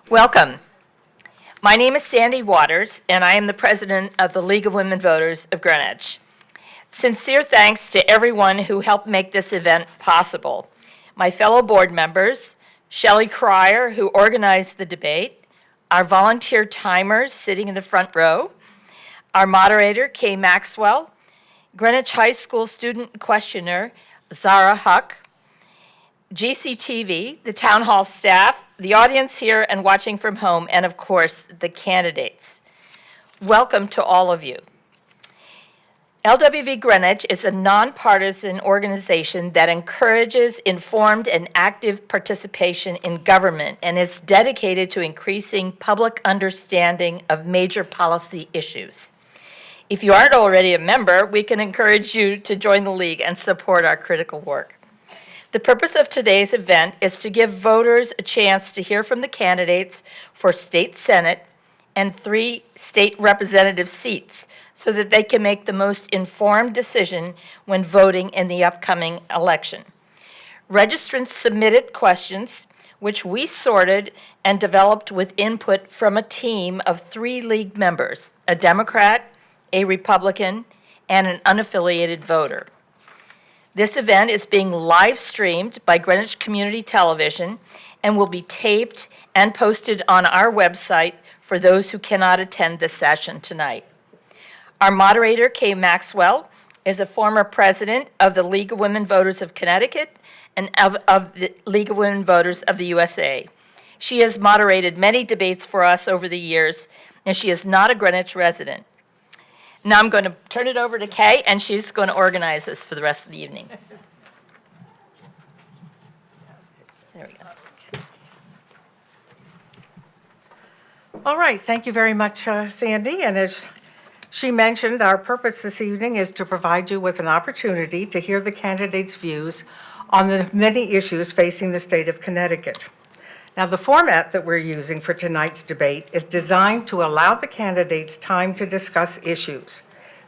Welcome. My name is Sandy Waters, and I am the president of the League of Women Voters of Greenwich. Sincere thanks to everyone who helped make this event possible. My fellow board members, Shelley Cryer, who organized the debate, our volunteer timers sitting in the front row, our moderator, Kay Maxwell, Greenwich High School student questioner, Zara Huck, GCTV, the town hall staff, the audience here and watching from home, and of course, the candidates. Welcome to all of you. LWV Greenwich is a nonpartisan organization that encourages informed and active participation in government and is dedicated to increasing public understanding of major policy issues. If you aren't already a member, we can encourage you to join the League and support our critical work. The purpose of today's event is to give voters a chance to hear from the candidates for state senate and 3 state representative seats so that they can make the most informed decision when voting in the upcoming election. Registrants submitted questions, which we sorted and developed with input from a team of 3 League members, a Democrat, a Republican, and an unaffiliated voter. This event is being live streamed by Greenwich Community Television and will be taped and posted on our website for those who cannot attend the session tonight. Our moderator, Kay Maxwell, is a former president of the League of Women Voters of Connecticut and of the League of Women Voters of the USA. She has moderated many debates for us over the years, and she is not a Greenwich resident. Now I'm going to turn it over to Kay, and she's going to organize this for the rest of the evening. There we go. All right, thank you very much, Sandy. And as she mentioned, our purpose this evening is to provide you with an opportunity to hear the candidates' views on the many issues facing the state of Connecticut. Now, the format that we're using for tonight's debate is designed to allow the candidates time to discuss issues.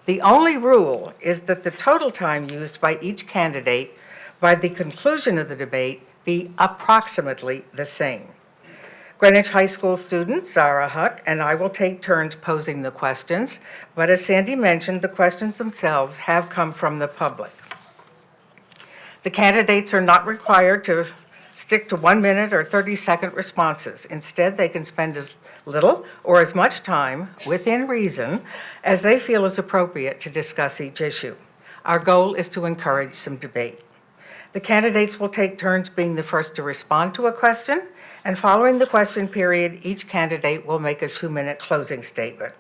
The only rule is that the total time used by each candidate by the conclusion of the debate be approximately the same. Greenwich High School student Zara Huck and I will take turns posing the questions, but as Sandy mentioned, the questions themselves have come from the public. The candidates are not required to stick to 1 minute or 30-second responses. Instead, they can spend as little or as much time, within reason, as they feel is appropriate to discuss each issue. Our goal is to encourage some debate. The candidates will take turns being the first to respond to a question, and following the question period, each candidate will make a 2-minute closing statement.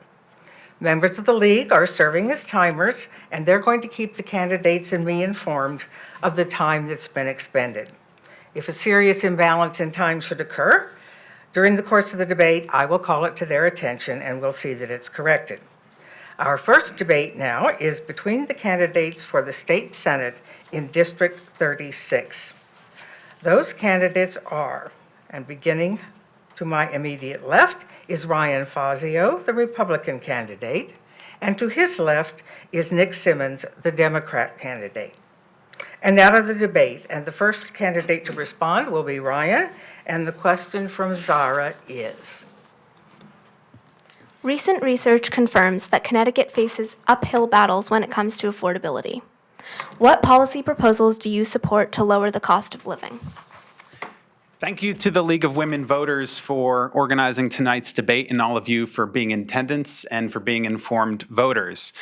Members of the League are serving as timers, and they're going to keep the candidates and me informed of the time that's been expended. If a serious imbalance in time should occur during the course of the debate, I will call it to their attention and we'll see that it's corrected. Our first debate now is between the candidates for the state senate in District 36. Those candidates are, and beginning to my immediate left is Ryan Fazio, the Republican candidate, and to his left is Nick Simmons, the Democrat candidate. And now to the debate, and the first candidate to respond will be Ryan, and the question from Zara is. Recent research confirms that Connecticut faces uphill battles when it comes to affordability. What policy proposals do you support to lower the cost of living? Thank you to the League of Women Voters for organizing tonight's debate and all of you for being in attendance and for being informed voters.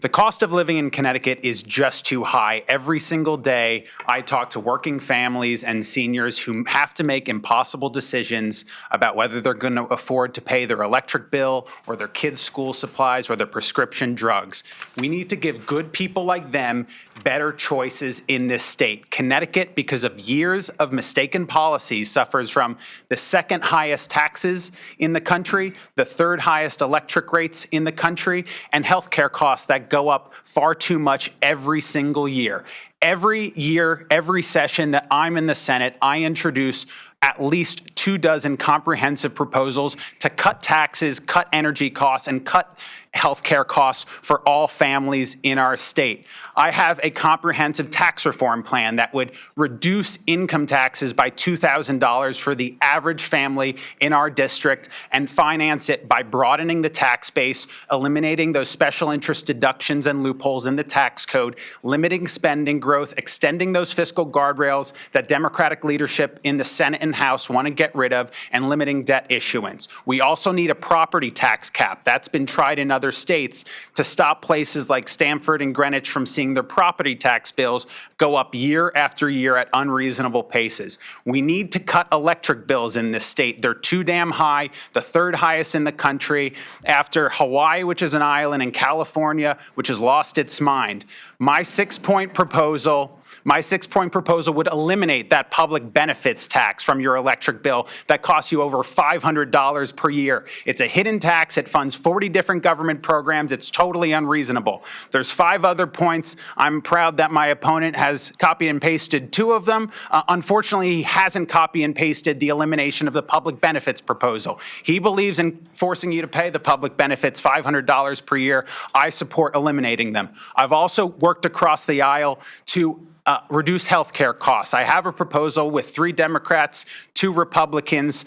The cost of living in Connecticut is just too high. Every single day, I talk to working families and seniors who have to make impossible decisions about whether they're going to afford to pay their electric bill or their kids' school supplies or their prescription drugs. We need to give good people like them better choices in this state. Connecticut, because of years of mistaken policies, suffers from the second highest taxes in the country, the third highest electric rates in the country, and healthcare costs that go up far too much every single year. Every year, every session that I'm in the Senate, I introduce at least 24 comprehensive proposals to cut taxes, cut energy costs, and cut healthcare costs for all families in our state. I have a comprehensive tax reform plan that would reduce income taxes by $2,000 for the average family in our district and finance it by broadening the tax base, eliminating those special interest deductions and loopholes in the tax code, limiting spending growth, extending those fiscal guardrails that Democratic leadership in the Senate and House want to get rid of, and limiting debt issuance. We also need a property tax cap. That's been tried in other states to stop places like Stamford and Greenwich from seeing their property tax bills go up year after year at unreasonable paces. We need to cut electric bills in this state. They're too damn high, the third highest in the country after Hawaii, which is an island, and California, which has lost its mind. My six-point proposal would eliminate that public benefits tax from your electric bill that costs you over $500 per year. It's a hidden tax. It funds 40 different government programs. It's totally unreasonable. There's 5 other points. I'm proud that my opponent has copy and pasted 2 of them. Unfortunately, he hasn't copy and pasted the elimination of the public benefits proposal. He believes in forcing you to pay the public benefits $500 per year. I support eliminating them. I've also worked across the aisle to reduce healthcare costs. I have a proposal with 3 Democrats, 2 Republicans,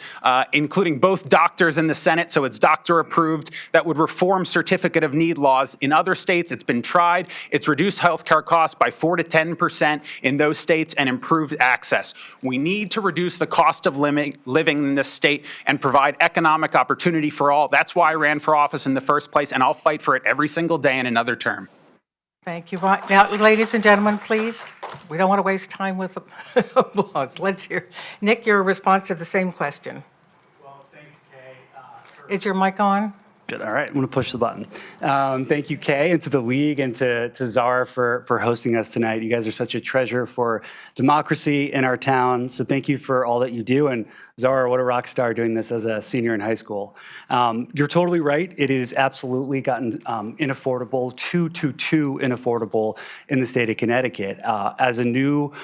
including both doctors in the Senate, so it's doctor approved, that would reform certificate of need laws. In other states, it's been tried. It's reduced healthcare costs by 4 to 10% in those states and improved access. We need to reduce the cost of living in this state and provide economic opportunity for all. That's why I ran for office in the first place, and I'll fight for it every single day in another term. Thank you. Right now, ladies and gentlemen, please, we don't want to waste time with applause. Let's hear, Nick, your response to the same question. Well, thanks, Kay. Is your mic on? Good. All right. I'm going to push the button. Thank you, Kay, and to the league and to Zara for hosting us tonight. You guys are such a treasure for democracy in our town. So thank you for all that you do. And Zara, what a rock star doing this as a senior in high school. You're totally right. It is absolutely gotten inaffordable, too inaffordable in the state of Connecticut. As a new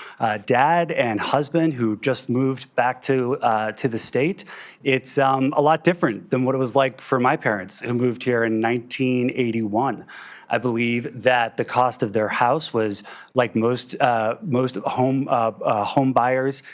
dad and husband who just moved back to the state, it's a lot different than what it was like for my parents who moved here in 1981. I believe that the cost of their house was like most home buyers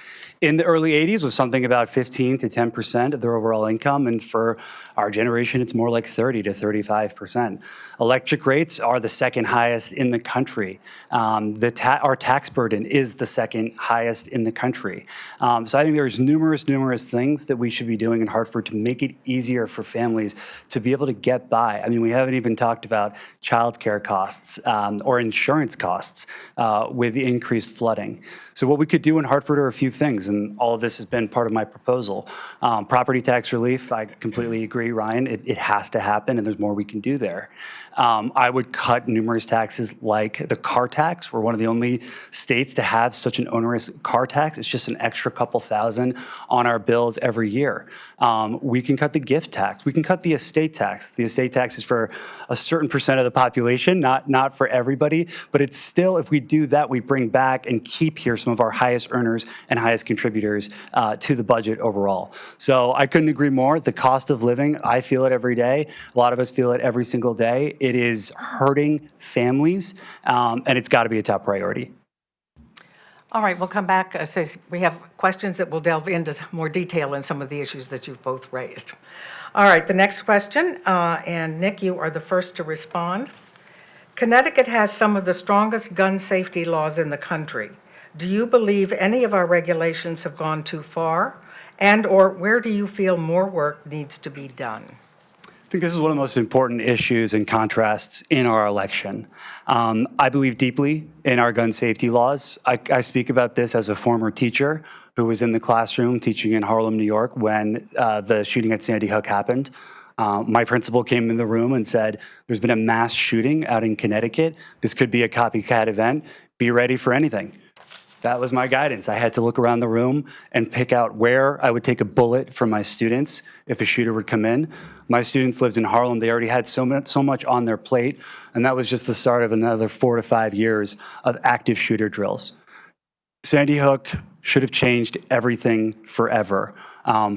in the early 80s was something about 15 to 10% of their overall income. And for our generation, it's more like 30 to 35%. Electric rates are the second highest in the country. Our tax burden is the second highest in the country. So I think there's numerous things that we should be doing in Hartford to make it easier for families to be able to get by. I mean, we haven't even talked about childcare costs or insurance costs with the increased flooding. So what we could do in Hartford are a few things, and all of this has been part of my proposal. Property tax relief, I completely agree, Ryan. It has to happen, and there's more we can do there. I would cut numerous taxes like the car tax. We're one of the only states to have such an onerous car tax. It's just an extra couple thousand on our bills every year. We can cut the gift tax. We can cut the estate tax. The estate tax is for a certain percent of the population, not for everybody, but it's still, if we do that, we bring back and keep here some of our highest earners and highest contributors to the budget overall. So I couldn't agree more. The cost of living, I feel it every day. A lot of us feel it every single day. It is hurting families, and it's got to be a top priority. All right, we'll come back. We have questions that will delve into more detail in some of the issues that you've both raised. All right, the next question, and Nick, you are the first to respond. Connecticut has some of the strongest gun safety laws in the country. Do you believe any of our regulations have gone too far? And/or where do you feel more work needs to be done? I think this is one of the most important issues and contrasts in our election. I believe deeply in our gun safety laws. I speak about this as a former teacher who was in the classroom teaching in Harlem, New York when the shooting at Sandy Hook happened. My principal came in the room and said, there's been a mass shooting out in Connecticut. This could be a copycat event. Be ready for anything. That was my guidance. I had to look around the room and pick out where I would take a bullet for my students if a shooter would come in. My students lived in Harlem. They already had so much on their plate, and that was just the start of another 4 to 5 years of active shooter drills. Sandy Hook should have changed everything forever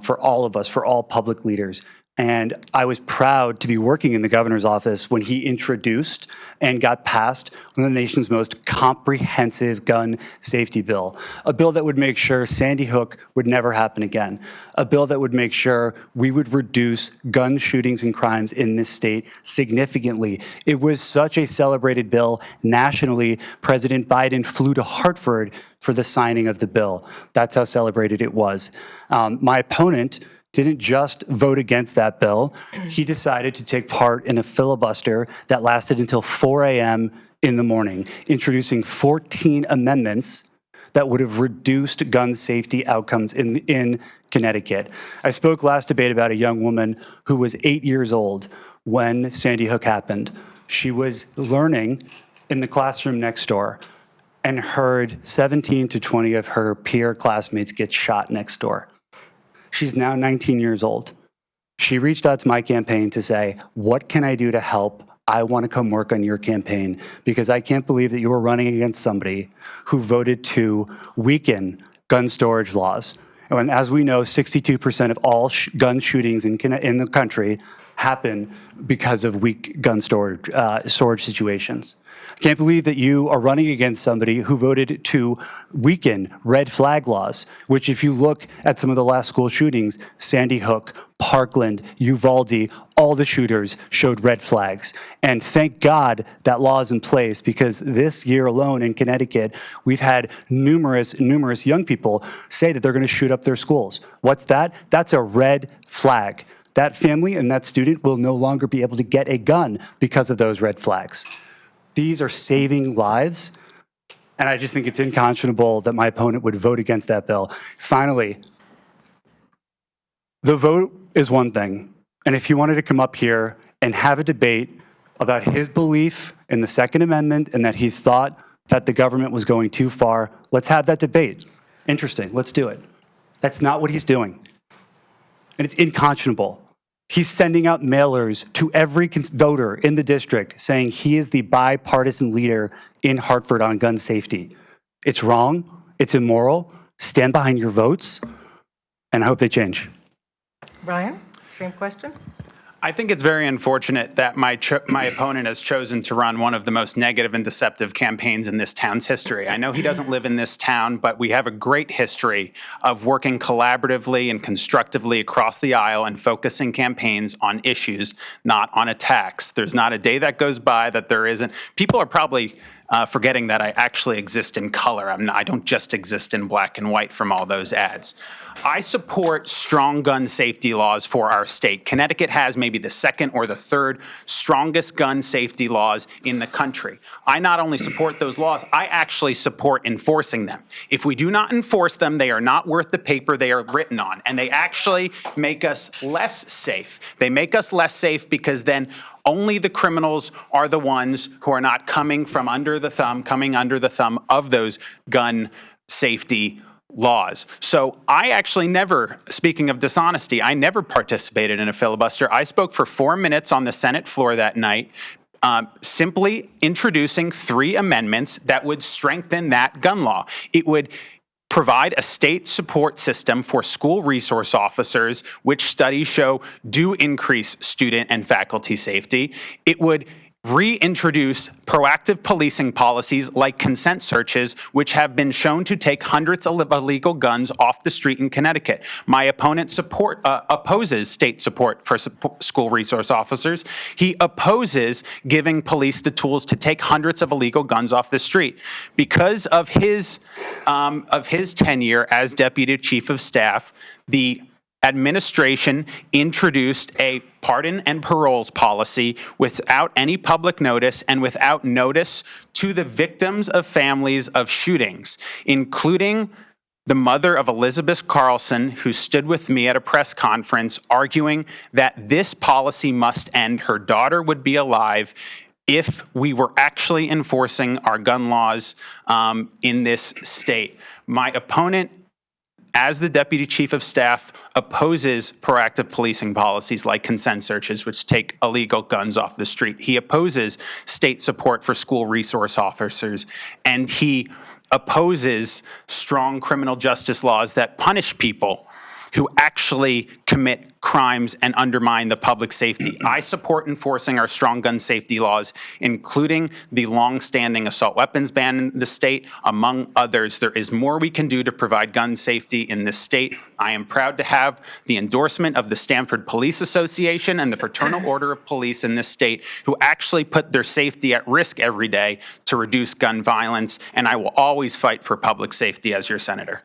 for all of us, for all public leaders. And I was proud to be working in the governor's office when he introduced and got passed one of the nation's most comprehensive gun safety bill, a bill that would make sure Sandy Hook would never happen again, a bill that would make sure we would reduce gun shootings and crimes in this state significantly. It was such a celebrated bill nationally. President Biden flew to Hartford for the signing of the bill. That's how celebrated it was. My opponent didn't just vote against that bill. He decided to take part in a filibuster that lasted until 4 a.m. in the morning, introducing 14 amendments that would have reduced gun safety outcomes in Connecticut. I spoke last debate about a young woman who was 8 years old when Sandy Hook happened. She was learning in the classroom next door and heard 17 to 20 of her peer classmates get shot next door. She's now 19 years old. She reached out to my campaign to say, what can I do to help? I want to come work on your campaign because I can't believe that you were running against somebody who voted to weaken gun storage laws. And as we know, 62% of all gun shootings in the country happen because of weak gun storage situations. I can't believe that you are running against somebody who voted to weaken red flag laws, which if you look at some of the last school shootings, Sandy Hook, Parkland, Uvalde, all the shooters showed red flags. And thank God that law is in place because this year alone in Connecticut, we've had numerous young people say that they're going to shoot up their schools. What's that? That's a red flag. That family and that student will no longer be able to get a gun because of those red flags. These are saving lives, and I just think it's unconscionable that my opponent would vote against that bill. Finally, the vote is one thing, and if he wanted to come up here and have a debate about his belief in the Second Amendment and that he thought that the government was going too far, let's have that debate. Interesting, let's do it. That's not what he's doing, and it's unconscionable. He's sending out mailers to every voter in the district saying he is the bipartisan leader in Hartford on gun safety. It's wrong. It's immoral. Stand behind your votes, and I hope they change. Brian, same question? I think it's very unfortunate that my opponent has chosen to run one of the most negative and deceptive campaigns in this town's history. I know he doesn't live in this town, but we have a great history of working collaboratively and constructively across the aisle and focusing campaigns on issues, not on attacks. There's not a day that goes by that there isn't. People are probably forgetting that I actually exist in color. I don't just exist in black and white from all those ads. I support strong gun safety laws for our state. Connecticut has maybe the second or the third strongest gun safety laws in the country. I not only support those laws, I actually support enforcing them. If we do not enforce them, they are not worth the paper they are written on, and they actually make us less safe. They make us less safe because then only the criminals are the ones who are not coming under the thumb of those gun safety laws. So I actually never, speaking of dishonesty, I never participated in a filibuster. I spoke for 4 minutes on the Senate floor that night, simply introducing 3 amendments that would strengthen that gun law. It would provide a state support system for school resource officers, which studies show do increase student and faculty safety. It would reintroduce proactive policing policies like consent searches, which have been shown to take hundreds of illegal guns off the street in Connecticut. My opponent opposes state support for school resource officers. He opposes giving police the tools to take hundreds of illegal guns off the street. Because of his tenure as Deputy Chief of Staff, the administration introduced a pardon and paroles policy without any public notice and without notice to the victims of families of shootings, including the mother of Elizabeth Carlson, who stood with me at a press conference arguing that this policy must end. Her daughter would be alive if we were actually enforcing our gun laws in this state. My opponent as the Deputy Chief of Staff, opposes proactive policing policies like consent searches, which take illegal guns off the street. He opposes state support for school resource officers, and he opposes strong criminal justice laws that punish people who actually commit crimes and undermine the public safety. I support enforcing our strong gun safety laws, including the long-standing assault weapons ban in the state, among others. There is more we can do to provide gun safety in this state. I am proud to have the endorsement of the Stamford Police Association and the Fraternal Order of Police in this state, who actually put their safety at risk every day to reduce gun violence, and I will always fight for public safety as your senator.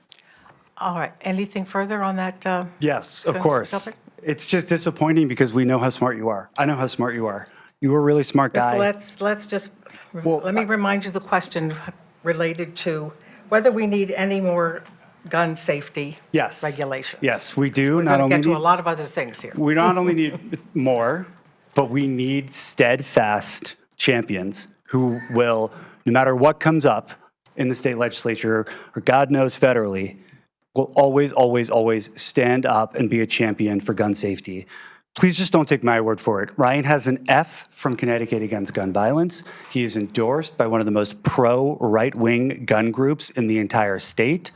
All right, anything further on that? Yes, of Senator course. Gilbert? It's just disappointing because we know how smart you are. I know how smart you are. You were a really smart guy. Let's just, let me remind you the question related to whether we need any more gun safety Yes. regulations. Yes, we do. We're Not going to only get to a need- lot of other things here. We not only need more, but we need steadfast champions who will, no matter what comes up in the state legislature, or God knows federally, will always, always, always stand up and be a champion for gun safety. Please just don't take my word for it. Ryan has an F from Connecticut Against Gun Violence. He is endorsed by one of the most pro-right-wing gun groups in the entire state.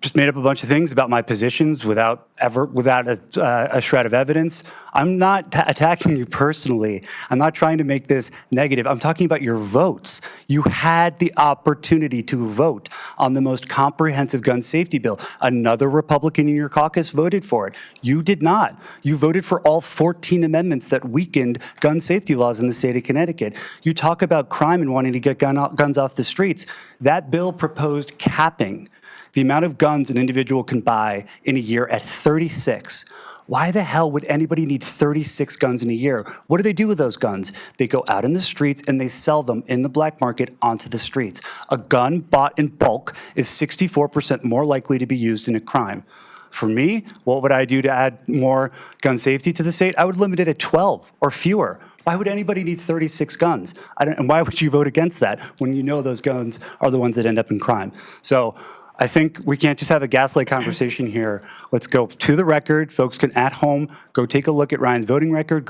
Just made up a bunch of things about my positions without a shred of evidence. I'm not attacking you personally. I'm not trying to make this negative. I'm talking about your votes. You had the opportunity to vote on the most comprehensive gun safety bill. Another Republican in your caucus voted for it. You did not. You voted for all 14 amendments that weakened gun safety laws in the state of Connecticut. You talk about crime and wanting to get guns off the streets. That bill proposed capping the amount of guns an individual can buy in a year at 36. Why the hell would anybody need 36 guns in a year? What do they do with those guns? They go out in the streets and they sell them in the black market onto the streets. A gun bought in bulk is 64% more likely to be used in a crime. For me, what would I do to add more gun safety to the state? I would limit it at 12 or fewer. Why would anybody need 36 guns? And why would you vote against that when you know those guns are the ones that end up in crime? So I think we can't just have a gaslight conversation here. Let's go to the record. Folks can at home go take a look at Ryan's voting record,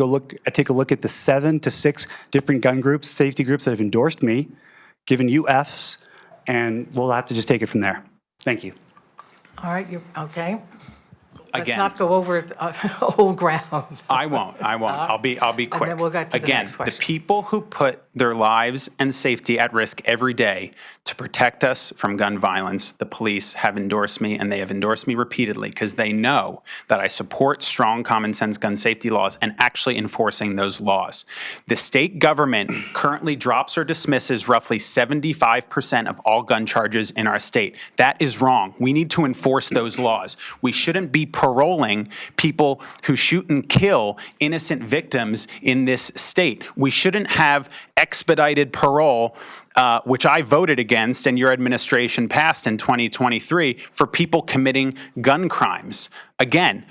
take a look at the 7 to 6 different gun groups, safety groups that have endorsed me, given you Fs, and we'll have to just take it from there. Thank you. All right, okay. Let's Again. not go over old ground. I won't. I'll be quick. then we'll get to the Again, next question. the people who put their lives and safety at risk every day to protect us from gun violence, the police have endorsed me, and they have endorsed me repeatedly because they know that I support strong common sense gun safety laws and actually enforcing those laws. The state government currently drops or dismisses roughly 75% of all gun charges in our state. That is wrong. We need to enforce those laws. We shouldn't be paroling people who shoot and kill innocent victims in this state. We shouldn't have expedited parole, which I voted against and your administration passed in 2023, for people committing gun crimes. Again,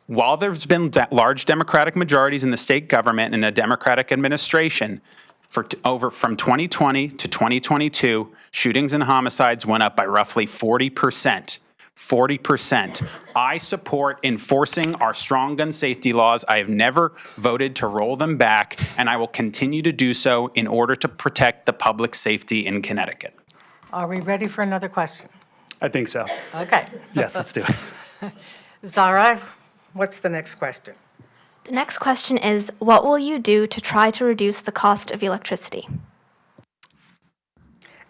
while there's been large Democratic majorities in the state government and a Democratic administration, from 2020 to 2022, shootings and homicides went up by roughly 40%. 40%. I support enforcing our strong gun safety laws. I have never voted to roll them back, and I will continue to do so in order to protect the public safety in Connecticut. Are we ready for another question? I think so. Okay. Yes, let's do it. Zara, what's the next question? The next question is, what will you do to try to reduce the cost of electricity?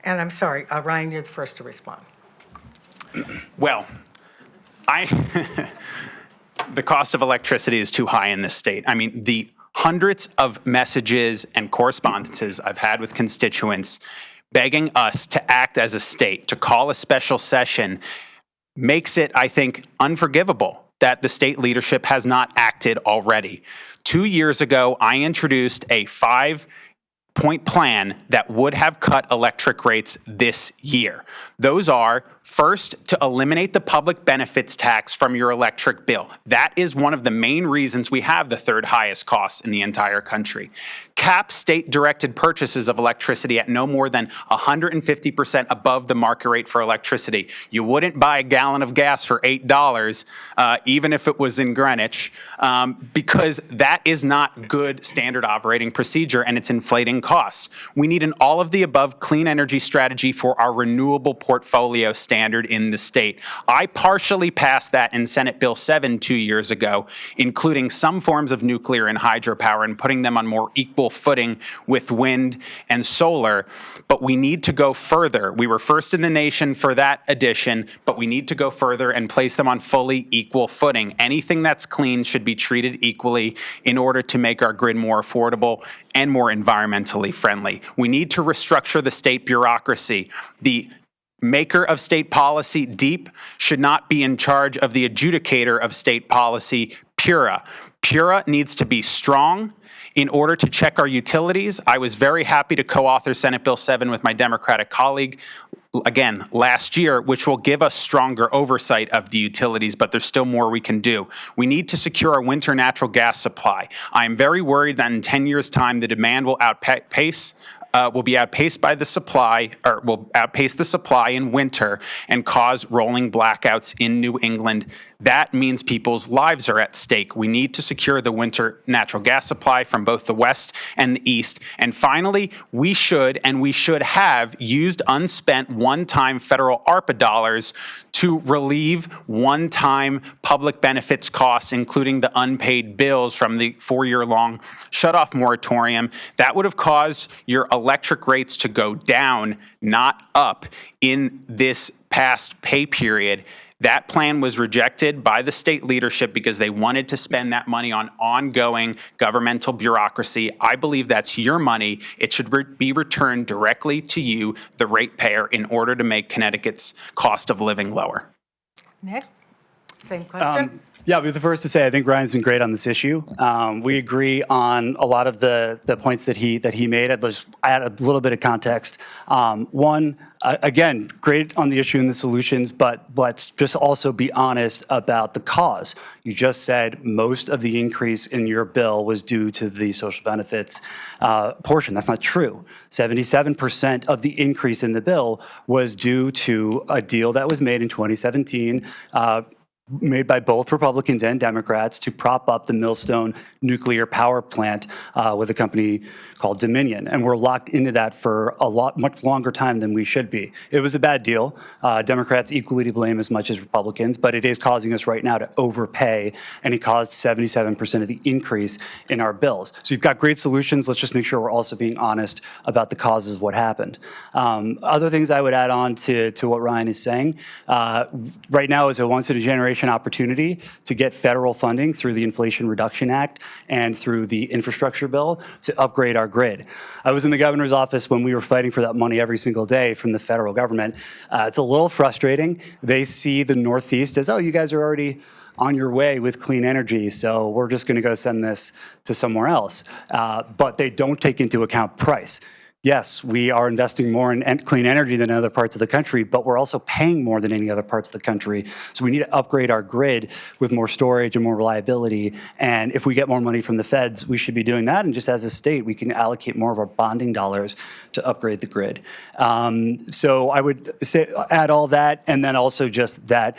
And I'm sorry, Ryan, you're the first to respond. Well, the cost of electricity is too high in this state. I mean, the hundreds of messages and correspondences I've had with constituents begging us to act as a state, to call a special session, makes it, I think, unforgivable that the state leadership has not acted already. 2 years ago, I introduced a 5-point plan that would have cut electric rates this year. Those are First, to eliminate the public benefits tax from your electric bill. That is one of the main reasons we have the third highest costs in the entire country. Cap state-directed purchases of electricity at no more than 150% above the market rate for electricity. You wouldn't buy a gallon of gas for $8, even if it was in Greenwich, because that is not good standard operating procedure and it's inflating costs. We need an all-of-the-above clean energy strategy for our renewable portfolio standard in the state. I partially passed that in Senate Bill 7 2 years ago, including some forms of nuclear and hydropower and putting them on more equal footing with wind and solar, but we need to go further. We were first in the nation for that addition, but we need to go further and place them on fully equal footing. Anything that's clean should be treated equally in order to make our grid more affordable and more environmentally friendly. We need to restructure the state bureaucracy. The maker of state policy, DEEP, should not be in charge of the adjudicator of state policy, PURA. PURA needs to be strong in order to check our utilities. I was very happy to co-author Senate Bill 7 with my Democratic colleague, again, last year, which will give us stronger oversight of the utilities, but there's still more we can do. We need to secure our winter natural gas supply. I am very worried that in 10 years' time, the demand will be outpaced by the supply, or will outpace the supply in winter and cause rolling blackouts in New England. That means people's lives are at stake. We need to secure the winter natural gas supply from both the West and the East. And finally, we should have used unspent one-time federal ARPA dollars to relieve one-time public benefits costs, including the unpaid bills from the 4-year-long shutoff moratorium. That would have caused your electric rates to go down, not up, in this past pay period. That plan was rejected by the state leadership because they wanted to spend that money on ongoing governmental bureaucracy. I believe that's your money. It should be returned directly to you, the ratepayer, in order to make Connecticut's cost of living lower. Nick, same question. Yeah, I'll be the first to say I think Ryan's been great on this issue. We agree on a lot of the points that he made. I'd just add a little bit of context. One, again, great on the issue and the solutions, but let's just also be honest about the cause. You just said most of the increase in your bill was due to the social benefits portion. That's not true. 77% of the increase in the bill was due to a deal that was made in 2017, made by both Republicans and Democrats to prop up the Millstone nuclear power plant with a company called Dominion. And we're locked into that for much longer time than we should be. It was a bad deal. Democrats equally to blame as much as Republicans, but it is causing us right now to overpay, and it caused 77% of the increase in our bills. So you've got great solutions. Let's just make sure we're also being honest about the causes of what happened. Other things I would add on to what Ryan is saying, right now is a once-in-a-generation opportunity to get federal funding through the Inflation Reduction Act and through the infrastructure bill to upgrade our grid. I was in the governor's office when we were fighting for that money every single day from the federal government. It's a little frustrating. They see the Northeast as, oh, you guys are already on your way with clean energy, so we're just going to go send this to somewhere else. But they don't take into account price. Yes, we are investing more in clean energy than other parts of the country, but we're also paying more than any other parts of the country. So we need to upgrade our grid with more storage and more reliability. And if we get more money from the feds, we should be doing that. And just as a state, we can allocate more of our bonding dollars to upgrade the grid. So I would say add all that, and then also just that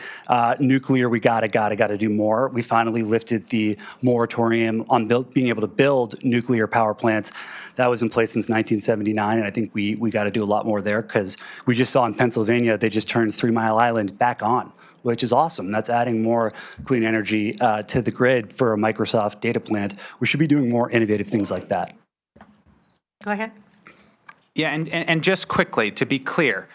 nuclear, we gotta do more. We finally lifted the moratorium on being able to build nuclear power plants. That was in place since 1979, and I think we got to do a lot more there, because we just saw in Pennsylvania, they just turned 3 Mile Island back on, which is awesome. That's adding more clean energy to the grid for a Microsoft data plant. We should be doing more innovative things like that. Go ahead. Yeah, and just quickly, to be clear,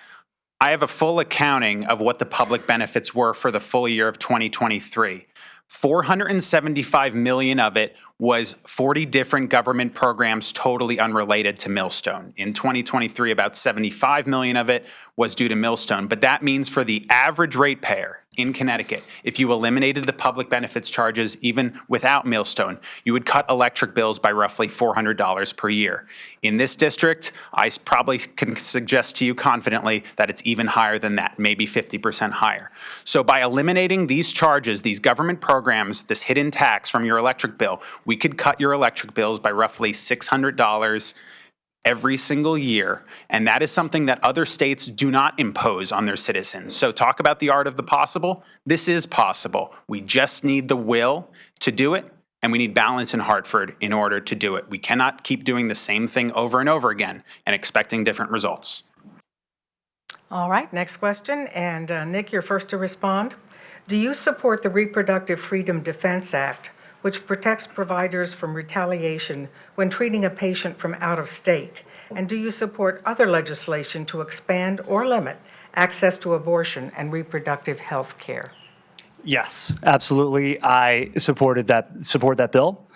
I have a full accounting of what the public benefits were for the full year of 2023. 475 million of it was 40 different government programs totally unrelated to Millstone. In 2023, about 75 million of it was due to Millstone. But that means for the average ratepayer, in Connecticut, if you eliminated the public benefits charges even without Millstone, you would cut electric bills by roughly $400 per year. In this district, I probably can suggest to you confidently that it's even higher than that, maybe 50% higher. So by eliminating these charges, these government programs, this hidden tax from your electric bill, we could cut your electric bills by roughly $600 every single year, and that is something that other states do not impose on their citizens. So talk about the art of the possible. This is possible. We just need the will to do it, and we need balance in Hartford in order to do it. We cannot keep doing the same thing over and over again and expecting different results. All right, next question. And Nick, you're first to respond. Do you support the Reproductive Freedom Defense Act, which protects providers from retaliation when treating a patient from out of state? And do you support other legislation to expand or limit access to abortion and reproductive health care? Yes, absolutely. I support that bill.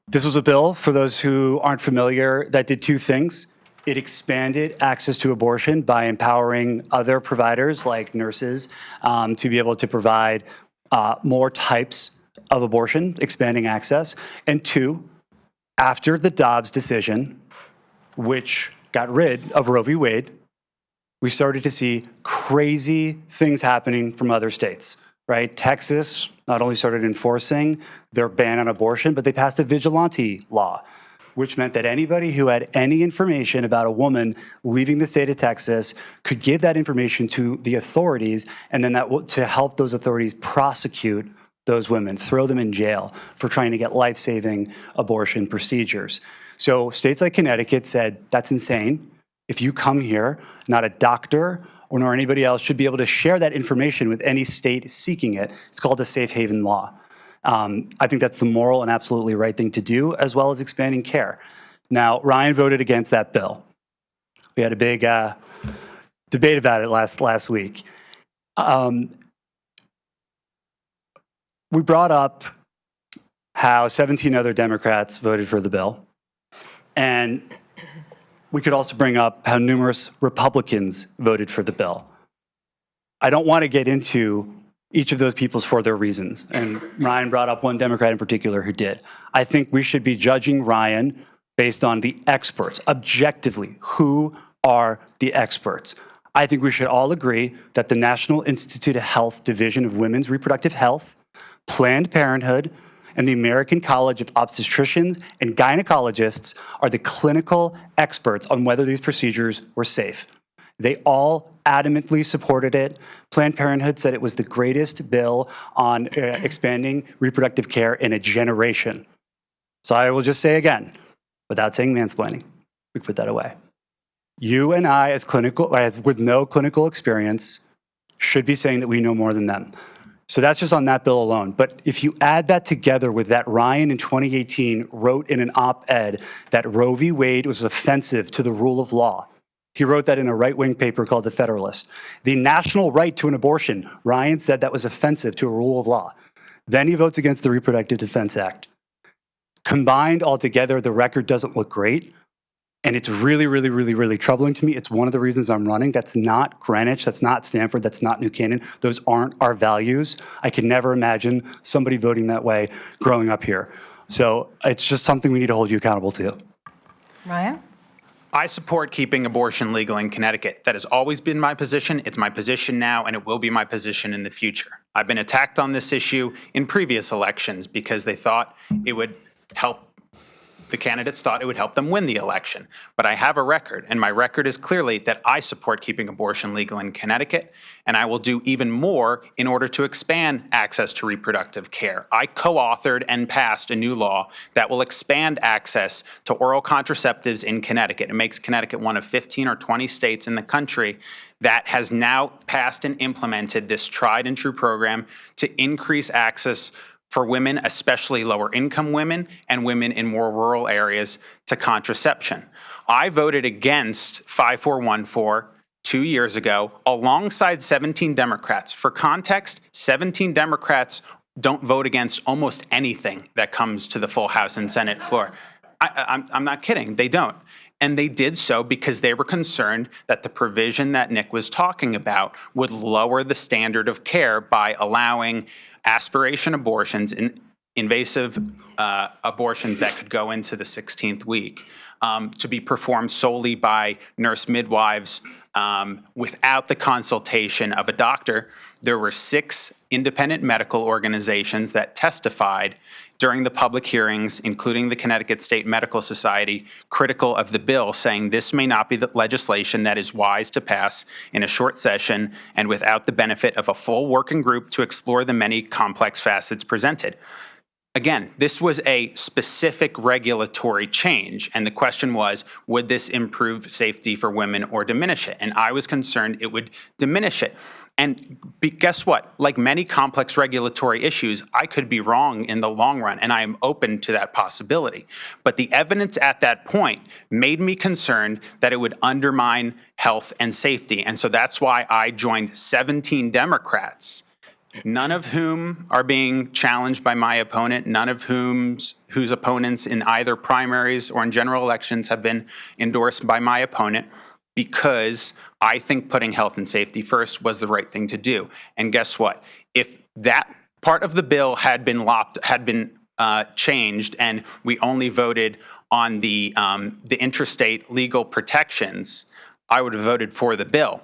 This was a bill, for those who aren't familiar, that did two things. It expanded access to abortion by empowering other providers like nurses to be able to provide more types of abortion, expanding access. And two, after the Dobbs decision, which got rid of Roe v. Wade, we started to see crazy things happening from other states, right? Texas not only started enforcing their ban on abortion, but they passed a vigilante law, which meant that anybody who had any information about a woman leaving the state of Texas could give that information to the authorities, and then to help those authorities prosecute those women, throw them in jail for trying to get life-saving abortion procedures. So states like Connecticut said, that's insane. If you come here, not a doctor or nor anybody else should be able to share that information with any state seeking it. It's called the Safe Haven Law. I think that's the moral and absolutely right thing to do, as well as expanding care. Now, Ryan voted against that bill. We had a big debate about it last week. We brought up how 17 other Democrats voted for the bill. And we could also bring up how numerous Republicans voted for the bill. I don't want to get into each of those people's for their reasons. And Ryan brought up one Democrat in particular who did. I think we should be judging Ryan based on the experts, objectively. Who are the experts? I think we should all agree that the National Institute of Health Division of Women's Reproductive Health, Planned Parenthood, and the American College of Obstetricians and Gynecologists are the clinical experts on whether these procedures were safe. They all adamantly supported it. Planned Parenthood said it was the greatest bill on expanding reproductive care in a generation. So I will just say again, without saying mansplaining, we put that away. You and I, as with no clinical experience, should be saying that we know more than them. So that's just on that bill alone. But if you add that together with that Ryan in 2018 wrote in an op-ed that Roe v. Wade was offensive to the rule of law. He wrote that in a right-wing paper called The Federalist. The national right to an abortion, Ryan said that was offensive to a rule of law. Then he votes against the Reproductive Defense Act. Combined altogether, the record doesn't look great. And it's really, really, really, really troubling to me. It's one of the reasons I'm running. That's not Greenwich. That's not Stanford. That's not New Canaan. Those aren't our values. I can never imagine somebody voting that way growing up here. So it's just something we need to hold you accountable to. Ryan? I support keeping abortion legal in Connecticut. That has always been my position. It's my position now, and it will be my position in the future. I've been attacked on this issue in previous elections because they thought it would help. The candidates thought it would help them win the election. But I have a record, and my record is clearly that I support keeping abortion legal in Connecticut, and I will do even more in order to expand access to reproductive care. I co-authored and passed a new law that will expand access to oral contraceptives in Connecticut. It makes Connecticut one of 15 or 20 states in the country that has now passed and implemented this tried and true program to increase access for women, especially lower income women and women in more rural areas, to contraception. I voted against 5414 2 years ago alongside 17 Democrats. For context, 17 Democrats don't vote against almost anything that comes to the full House and Senate floor. I'm not kidding, they don't. And they did so because they were concerned that the provision that Nick was talking about would lower the standard of care by allowing aspiration abortions and invasive abortions that could go into the 16th week to be performed solely by nurse midwives without the consultation of a doctor. There were 6 independent medical organizations that testified during the public hearings, including the Connecticut State Medical Society, critical of the bill, saying this may not be the legislation that is wise to pass in a short session and without the benefit of a full working group to explore the many complex facets presented. Again, this was a specific regulatory change, and the question was, would this improve safety for women or diminish it? And I was concerned it would diminish it. And guess what? Like many complex regulatory issues, I could be wrong in the long run, and I am open to that possibility. But the evidence at that point made me concerned that it would undermine health and safety. And so that's why I joined 17 Democrats, none of whom are being challenged by my opponent, none of whose opponents in either primaries or in general elections have been endorsed by my opponent, because I think putting health and safety first was the right thing to do. And guess what? If that part of the bill had been changed and we only voted on the interstate legal protections, I would have voted for the bill.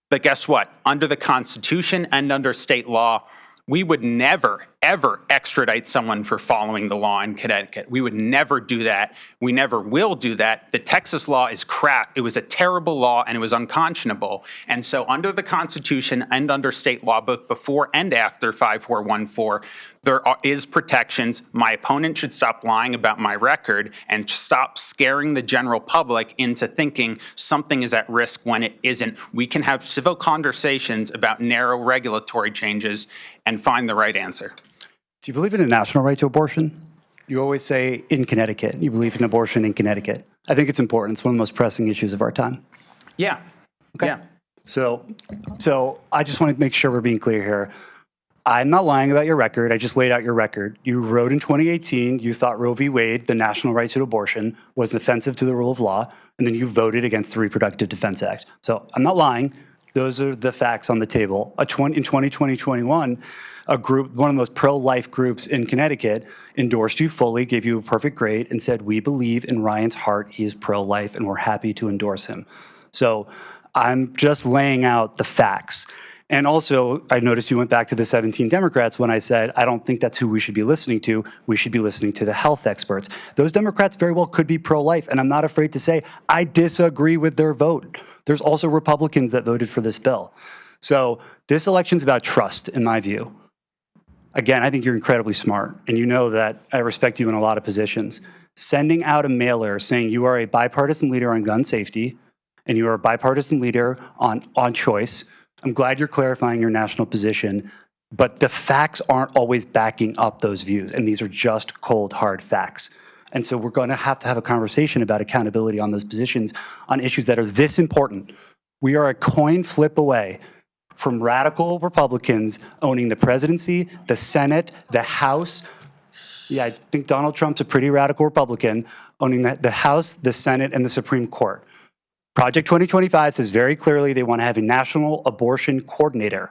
But guess what? Under the Constitution and under state law, we would never, ever extradite someone for following the law in Connecticut. We would never do that. We never will do that. The Texas law is crap. It was a terrible law and it was unconscionable. And so under the Constitution and under state law, both before and after 5414, there is protections. My opponent should stop lying about my record and stop scaring the general public into thinking something is at risk when it isn't. We can have civil conversations about narrow regulatory changes and find the right answer. Do you believe in a national right to abortion? You always say in Connecticut. You believe in abortion in Connecticut. I think it's important. It's one of the most pressing issues of our time. Yeah. Okay. Yeah. So I just want to make sure we're being clear here. I'm not lying about your record. I just laid out your record. You wrote in 2018, you thought Roe v. Wade, the national right to abortion, was offensive to the rule of law, and then you voted against the Reproductive Defense Act. So I'm not lying. Those are the facts on the table. In 2020-21, a group, one of the most pro-life groups in Connecticut, endorsed you fully, gave you a perfect grade, and said, we believe in Ryan's heart, he is pro-life, and we're happy to endorse him. So I'm just laying out the facts. And also, I noticed you went back to the 17 Democrats when I said, I don't think that's who we should be listening to. We should be listening to the health experts. Those Democrats very well could be pro-life, and I'm not afraid to say I disagree with their vote. There's also Republicans that voted for this bill. So this election's about trust, in my view. Again, I think you're incredibly smart, and you know that I respect you in a lot of positions. Sending out a mailer saying you are a bipartisan leader on gun safety, and you are a bipartisan leader on choice. I'm glad you're clarifying your national position, but the facts aren't always backing up those views, and these are just cold, hard facts. And so we're going to have a conversation about accountability on those positions on issues that are this important. We are a coin flip away from radical Republicans owning the presidency, the Senate, the House. Yeah, I think Donald Trump's a pretty radical Republican, owning the House, the Senate, and the Supreme Court. Project 2025 says very clearly they want to have a national abortion coordinator,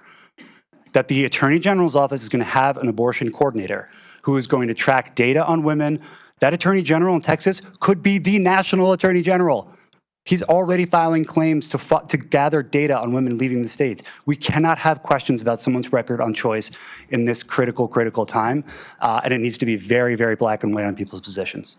that the Attorney General's office is going to have an abortion coordinator who is going to track data on women. That Attorney General in Texas could be the national Attorney General. He's already filing claims to gather data on women leaving the states. We cannot have questions about someone's record on choice in this critical time, and it needs to be very, very black and white on people's positions.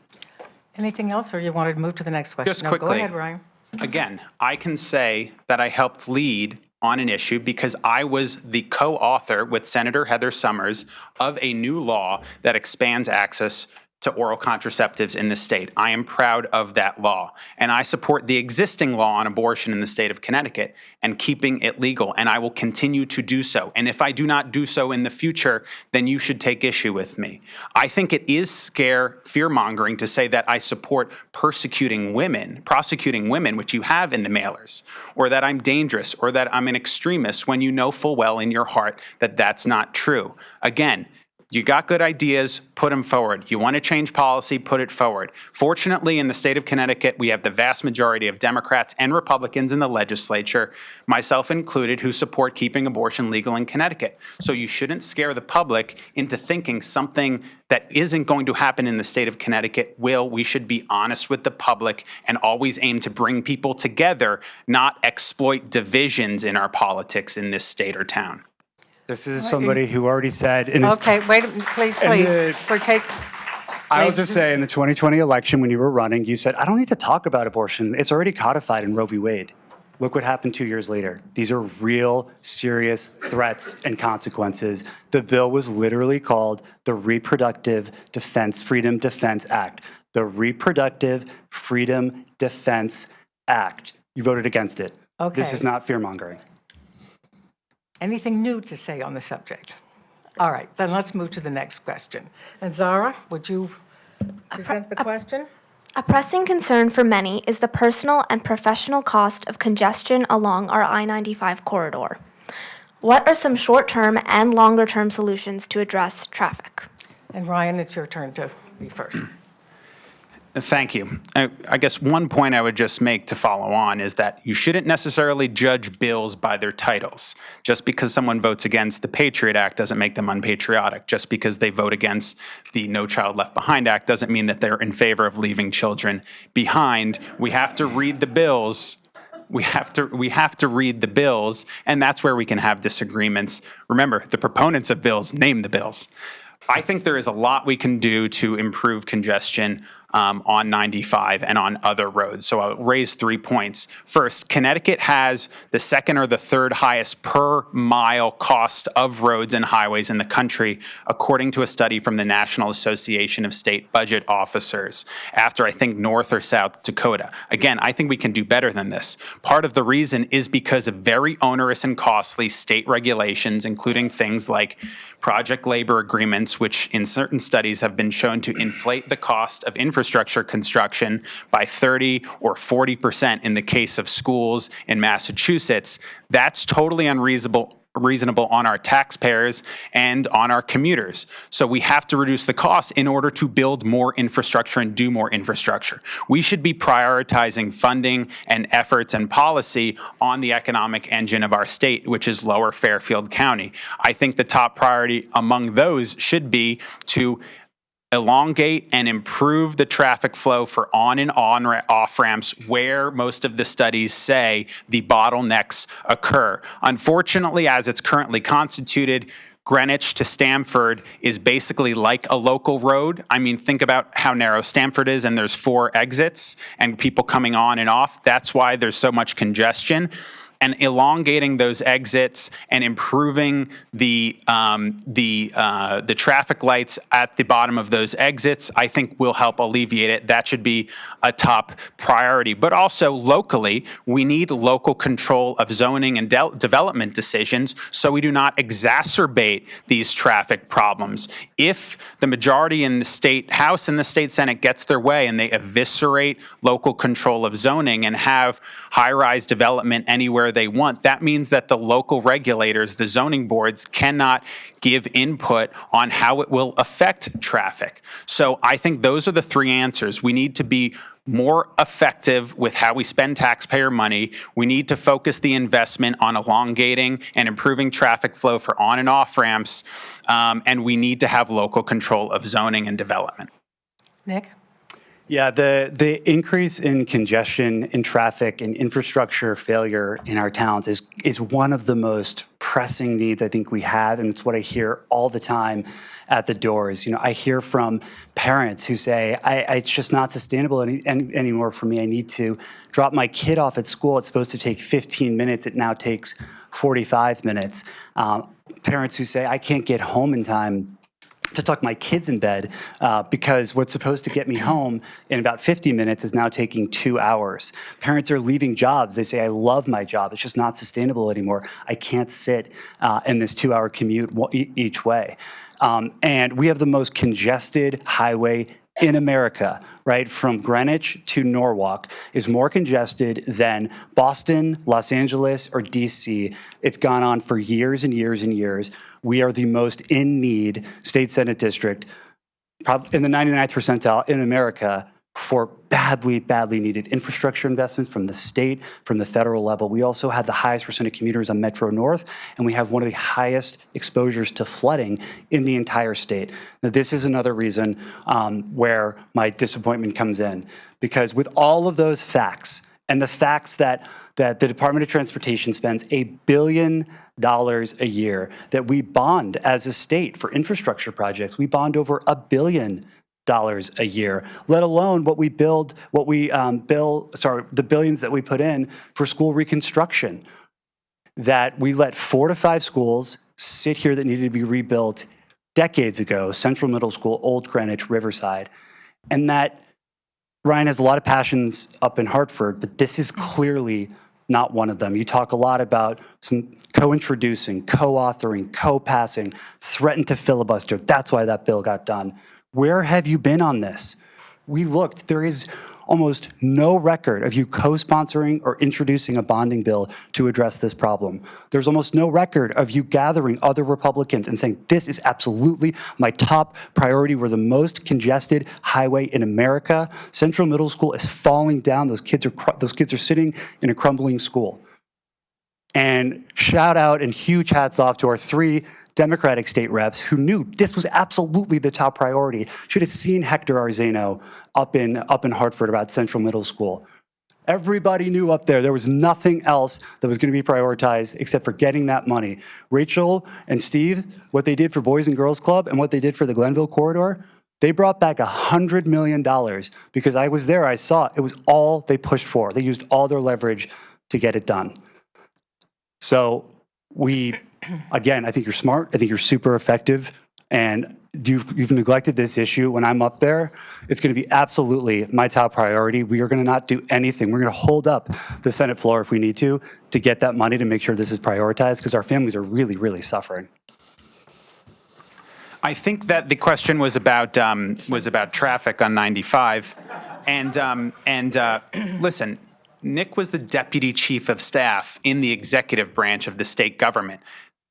Anything else, or you wanted to move to the next question? Just No, quickly. go ahead, Ryan. Again, I can say that I helped lead on an issue because I was the co-author with Senator Heather Summers of a new law that expands access to oral contraceptives in the state. I am proud of that law, and I support the existing law on abortion in the state of Connecticut and keeping it legal, and I will continue to do so. And if I do not do so in the future, then you should take issue with me. I think it is fear-mongering to say that I support prosecuting women, which you have in the mailers, or that I'm dangerous, or that I'm an extremist when you know full well in your heart that that's not true. Again, You got good ideas, put them forward. You want to change policy, put it forward. Fortunately, in the state of Connecticut, we have the vast majority of Democrats and Republicans in the legislature, myself included, who support keeping abortion legal in Connecticut. So you shouldn't scare the public into thinking something that isn't going to happen in the state of Connecticut will. We should be honest with the public and always aim to bring people together, not exploit divisions in our politics in this state or town. This is somebody who already said in his Okay, wait, please. the- I will wait. just say, in the 2020 election, when you were running, you said, I don't need to talk about abortion. It's already codified in Roe v. Wade. Look what happened 2 years later. These are real, serious threats and consequences. The bill was literally called the Reproductive Freedom Defense Act. The Reproductive Freedom Defense Act. You voted against it. This Okay. is not fear-mongering. Anything new to say on the subject? All right, then let's move to the next question. And Zara, would you present the question? A pressing concern for many is the personal and professional cost of congestion along our I-95 corridor. What are some short-term and longer-term solutions to address traffic? And Ryan, it's your turn to be first. Thank you. I guess one point I would just make to follow on is that you shouldn't necessarily judge bills by their titles. Just because someone votes against the Patriot Act doesn't make them unpatriotic. Just because they vote against the No Child Left Behind Act doesn't mean that they're in favor of leaving children behind. We have to read the bills. We have to read the bills, and that's where we can have disagreements. Remember, the proponents of bills name the bills. I think there is a lot we can do to improve congestion on 95 and on other roads. So I'll raise 3 points. First, Connecticut has the second or the third highest per mile cost of roads and highways in the country, according to a study from the National Association of State Budget Officers, after I think North or South Dakota. Again, I think we can do better than this. Part of the reason is because of very onerous and costly state regulations, including things like project labor agreements, which in certain studies have been shown to inflate the cost of infrastructure construction by 30 or 40% in the case of schools in Massachusetts. That's totally unreasonable on our taxpayers and on our commuters. So we have to reduce the costs in order to build more infrastructure and do more infrastructure. We should be prioritizing funding and efforts and policy on the economic engine of our state, which is Lower Fairfield County. I think the top priority among those should be to elongate and improve the traffic flow for on and off ramps where most of the studies say the bottlenecks occur. Unfortunately, as it's currently constituted, Greenwich to Stamford is basically like a local road. I mean, think about how narrow Stamford is, and there's 4 exits and people coming on and off. That's why there's so much congestion. And elongating those exits and improving the traffic lights at the bottom of those exits, I think will help alleviate it. That should be a top priority. But also locally, we need local control of zoning and development decisions so we do not exacerbate these traffic problems. If the majority in the state House and the state Senate gets their way and they eviscerate local control of zoning and have high-rise development anywhere they want, that means that the local regulators, the zoning boards, cannot give input on how it will affect traffic. So I think those are the 3 answers. We need to be more effective with how we spend taxpayer money. We need to focus the investment on elongating and improving traffic flow for on and off ramps, and we need to have local control of zoning and development. Nick? Yeah, the increase in congestion in traffic and infrastructure failure in our towns is one of the most pressing needs I think we have, and it's what I hear all the time at the doors. You know, I hear from parents who say, it's just not sustainable anymore for me. I need to drop my kid off at school. It's supposed to take 15 minutes. It now takes 45 minutes. Parents who say, I can't get home in time to tuck my kids in bed because what's supposed to get me home in about 50 minutes is now taking 2 hours. Parents are leaving jobs. They say, I love my job. It's just not sustainable anymore. I can't sit in this 2-hour commute each way. And we have the most congested highway in America, right? From Greenwich to Norwalk is more congested than Boston, Los Angeles, or DC. It's gone on for years and years and years. we are the most in need state Senate district, probably in the 99th percentile in America, for badly, badly needed infrastructure investments from the state, from the federal level. We also have the highest percent of commuters on Metro North, and we have one of the highest exposures to flooding in the entire state. Now, this is another reason where my disappointment comes in, because with all of those facts, and the facts that the Department of Transportation spends $1 billion a year, that we bond as a state for infrastructure projects, we bond over $1 billion a year, let alone what we build, the billions that we put in for school reconstruction, that we let 4 to 5 schools sit here that needed to be rebuilt decades ago, Central Middle School, Old Greenwich, Riverside, and that Ryan has a lot of passions up in Hartford, but this is clearly not one of them. You talk a lot about some co-introducing, co-authoring, co-passing, threatened to filibuster. That's why that bill got done. Where have you been on this? We looked, there is almost no record of you co-sponsoring or introducing a bonding bill to address this problem. There's almost no record of you gathering other Republicans and saying, this is absolutely my top priority. We're the most congested highway in America. Central Middle School is falling down. Those kids are sitting in a crumbling school. And shout out and huge hats off to our 3 Democratic state reps who knew this was absolutely the top priority. Should have seen Hector Arzeno up in Hartford about Central Middle School. Everybody knew up there was nothing else that was going to be prioritized except for getting that money. Rachel and Steve, what they did for Boys and Girls Club and what they did for the Glenville Corridor, they brought back $100 million because I was there, I saw it was all they pushed for. They used all their leverage to get it done. So again, I think you're smart. I think you're super effective. And you've neglected this issue. When I'm up there, it's going to be absolutely my top priority. We are going to not do anything. We're going to hold up the Senate floor if we need to get that money to make sure this is prioritized because our families are really, really suffering. I think that the question was about traffic on 95. And listen, Nick was the deputy chief of staff in the executive branch of the state government.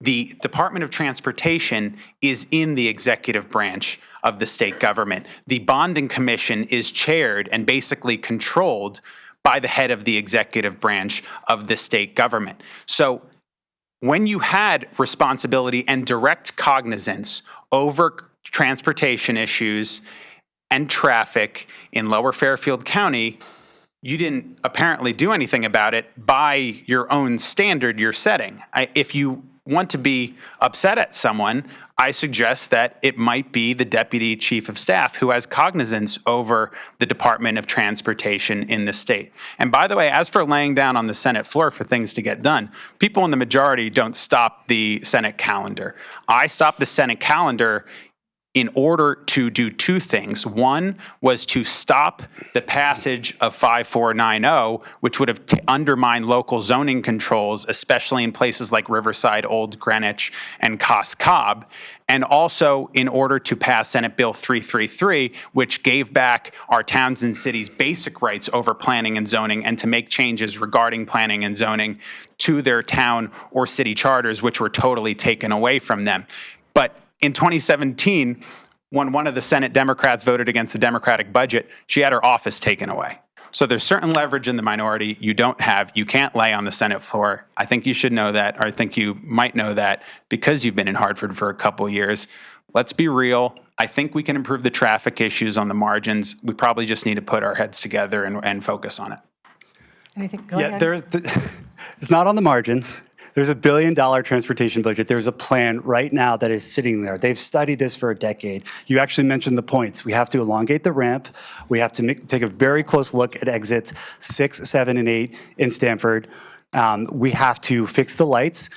The Department of Transportation is in the executive branch of the state government. The bonding commission is chaired and basically controlled by the head of the executive branch of the state government. So when you had responsibility and direct cognizance over transportation issues and traffic in Lower Fairfield County, you didn't apparently do anything about it by your own standard you're setting. If you want to be upset at someone, I suggest that it might be the deputy chief of staff who has cognizance over the Department of Transportation in the state. And by the way, as for laying down on the Senate floor for things to get done, people in the majority don't stop the Senate calendar. I stopped the Senate calendar in order to do 2 things. One was to stop the passage of 5490, which would have undermined local zoning controls, especially in places like Riverside, Old Greenwich, and Cos Cob, and also in order to pass Senate Bill 333, which gave back our towns and cities basic rights over planning and zoning and to make changes regarding planning and zoning to their town or city charters, which were totally taken away from them. But in 2017, when one of the Senate Democrats voted against the Democratic budget, she had her office taken away. So there's certain leverage in the minority you don't have. You can't lay on the Senate floor. I think you should know that, or I think you might know that because you've been in Hartford for a couple years. Let's be real. I think we can improve the traffic issues on the margins. We probably just need to put our heads together and focus on it. Anything? Go ahead. It's not on the margins. There's $1 billion transportation budget. There's a plan right now that is sitting there. They've studied this for a decade. You actually mentioned the points. We have to elongate the ramp. We have to take a very close look at exits 6, 7, and 8 in Stamford. We have to fix the lights.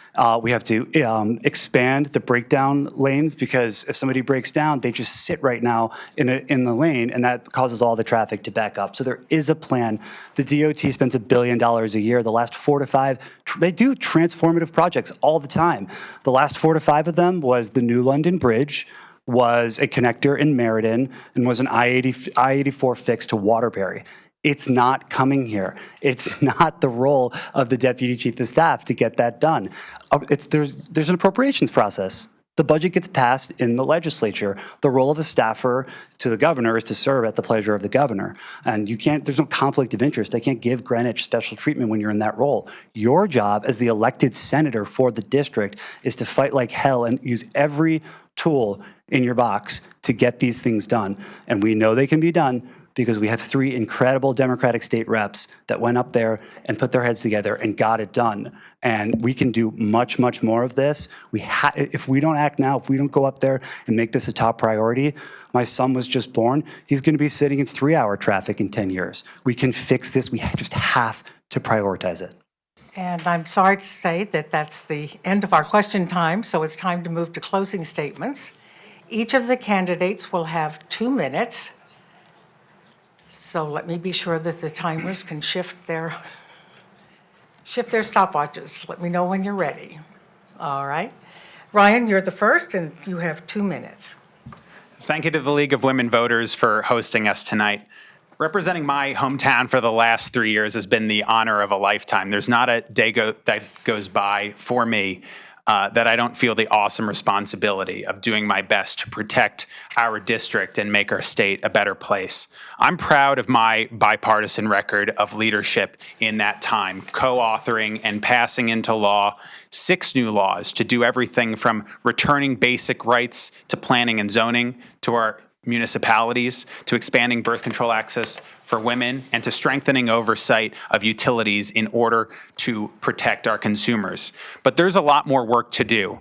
We have to expand the breakdown lanes because if somebody breaks down, they just sit right now in the lane, and that causes all the traffic to back up. So there is a plan. The DOT spends $1 billion a year. The last 4 to 5, they do transformative projects all the time. The last 4 to 5 of them was the New London Bridge, was a connector in Meriden, and was an I-84 fix to Waterbury. It's not coming here. It's not the role of the deputy chief of staff to get that done. There's an appropriations process. The budget gets passed in the legislature. The role of a staffer to the governor is to serve at the pleasure of the governor. And there's no conflict of interest. They can't give Greenwich special treatment when you're in that role. Your job as the elected senator for the district is to fight like hell and use every tool in your box to get these things done. And we know they can be done because we have 3 incredible Democratic state reps that went up there and put their heads together and got it done. And we can do much, much more of this. If we don't act now, if we don't go up there and make this a top priority, my son was just born, he's going to be sitting in 3-hour traffic in 10 years. We can fix this. We just have to prioritize it. And I'm sorry to say that that's the end of our question time, so it's time to move to closing statements. Each of the candidates will have 2 minutes. So let me be sure that the timers can shift their stopwatches. Let me know when you're ready. All right. Ryan, you're the first, and you have 2 minutes. Thank you to the League of Women Voters for hosting us tonight. Representing my hometown for the last 3 years has been the honor of a lifetime. There's not a day that goes by for me that I don't feel the awesome responsibility of doing my best to protect our district and make our state a better place. I'm proud of my bipartisan record of leadership in that time, co-authoring and passing into law 6 new laws to do everything from returning basic rights to planning and zoning to our municipalities, to expanding birth control access for women, and to strengthening oversight of utilities in order to protect our consumers. But there's a lot more work to do.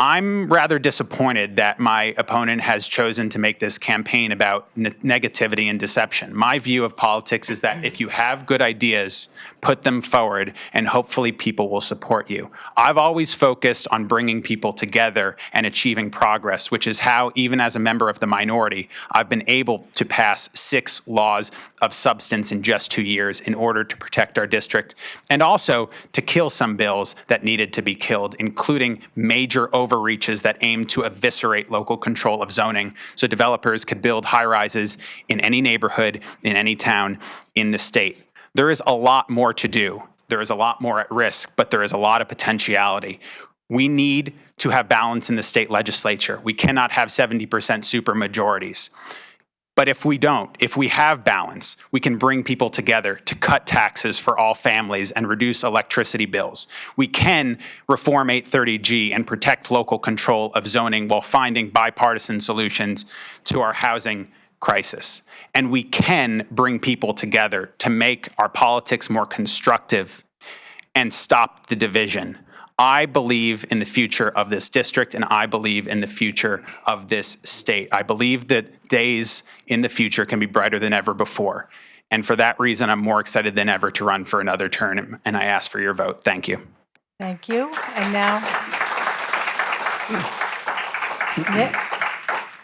I'm rather disappointed that my opponent has chosen to make this campaign about negativity and deception. My view of politics is that if you have good ideas, put them forward, and hopefully people will support you. I've always focused on bringing people together and achieving progress, which is how, even as a member of the minority, I've been able to pass 6 laws of substance in just 2 years in order to protect our district, and also to kill some bills that needed to be killed, including major overreaches that aim to eviscerate local control of zoning so developers could build high-rises in any neighborhood, in any town in the state. There is a lot more to do. There is a lot more at risk, but there is a lot of potentiality. We need to have balance in the state legislature. We cannot have 70% supermajorities. But if we don't, if we have balance, we can bring people together to cut taxes for all families and reduce electricity bills. We can reform 830G and protect local control of zoning while finding bipartisan solutions to our housing crisis. And we can bring people together to make our politics more constructive and stop the division. I believe in the future of this district, and I believe in the future of this state. I believe that days in the future can be brighter than ever before. And for that reason, I'm more excited than ever to run for another term, and I ask for your vote. Thank you. Thank you. And now,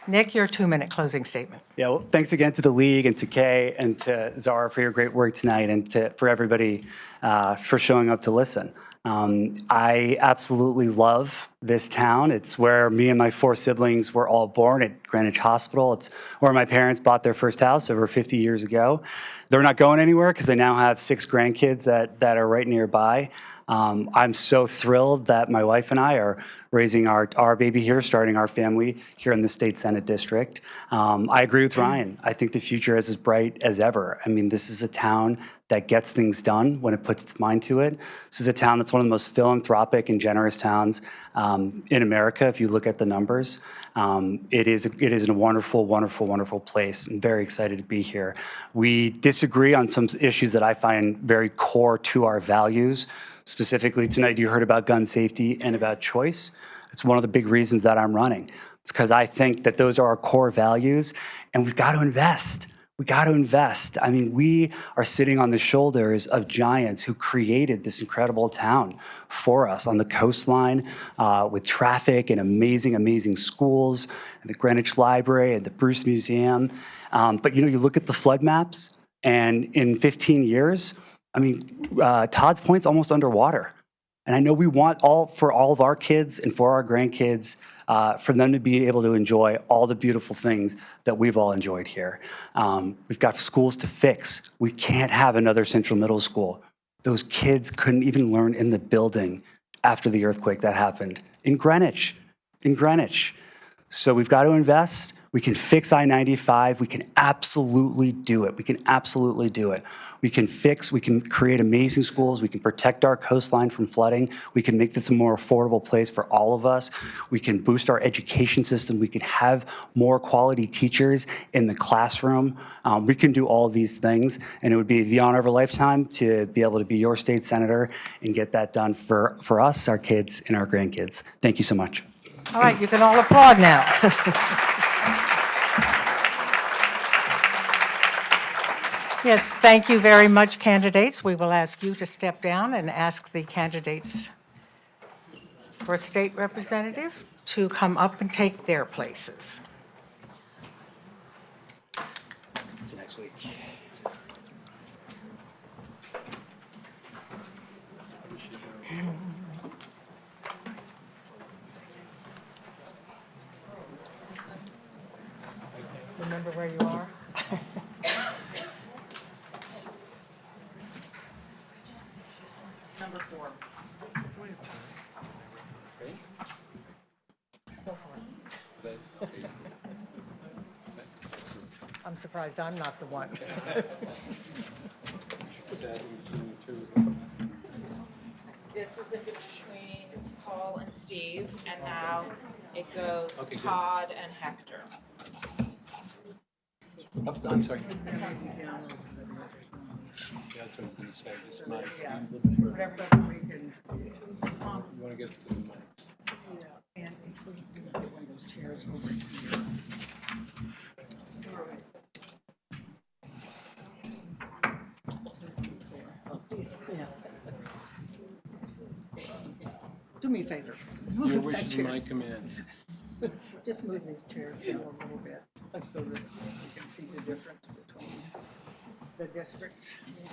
Nick, your 2-minute closing statement. Yeah, well, thanks again to the League and to Kay and to Zara for your great work tonight, and for everybody for showing up to listen. I absolutely love this town. It's where me and my 4 siblings were all born, at Greenwich Hospital. It's where my parents bought their first house over 50 years ago. They're not going anywhere because they now have 6 grandkids that are right nearby. I'm so thrilled that my wife and I are raising our baby here, starting our family here in the State Senate District. I agree with Ryan. I think the future is as bright as ever. I mean, this is a town that gets things done when it puts its mind to it. This is a town that's one of the most philanthropic and generous towns in America, if you look at the numbers. It is a wonderful, wonderful, wonderful place. I'm very excited to be here. We disagree on some issues that I find very core to our values. Specifically tonight, you heard about gun safety and about choice. It's one of the big reasons that I'm running. It's because I think that those are our core values, and we've got to invest. We got to invest. I mean, we are sitting on the shoulders of giants who created this incredible town for us on the coastline with traffic and amazing, amazing schools, and the Greenwich Library and the Bruce Museum. But you know, you look at the flood maps, and in 15 years, I mean, Todd's Point's almost underwater. And I know we want for all of our kids and for our grandkids, for them to be able to enjoy all the beautiful things that we've all enjoyed here. We've got schools to fix. We can't have another Central Middle School. Those kids couldn't even learn in the building after the earthquake that happened in Greenwich. in Greenwich. So we've got to invest. We can fix I-95. We can absolutely do it. We can absolutely do it. We can create amazing schools. We can protect our coastline from flooding. We can make this a more affordable place for all of us. We can boost our education system. We can have more quality teachers in the classroom. We can do all these things, and it would be the honor of a lifetime to be able to be your state senator and get that done for us, our kids, and our grandkids. Thank you so much. All right, you can all applaud now. Yes, thank you very much, candidates. We will ask you to step down and ask the candidates for state representative to come up and take their places. See you next week. Remember where you are? Number 4. I'm surprised I'm not the one. This is in between Paul and Steve, and now it goes Todd and Hector. I'm sorry. That's what I'm going to say, this mic. You want to get to the mics. And including one of those chairs over here. Oh, please, yeah. Do me a favor. Your Move wish that is chair. my command. Just move these chairs down a little bit so that you can see the difference between the districts. Yeah.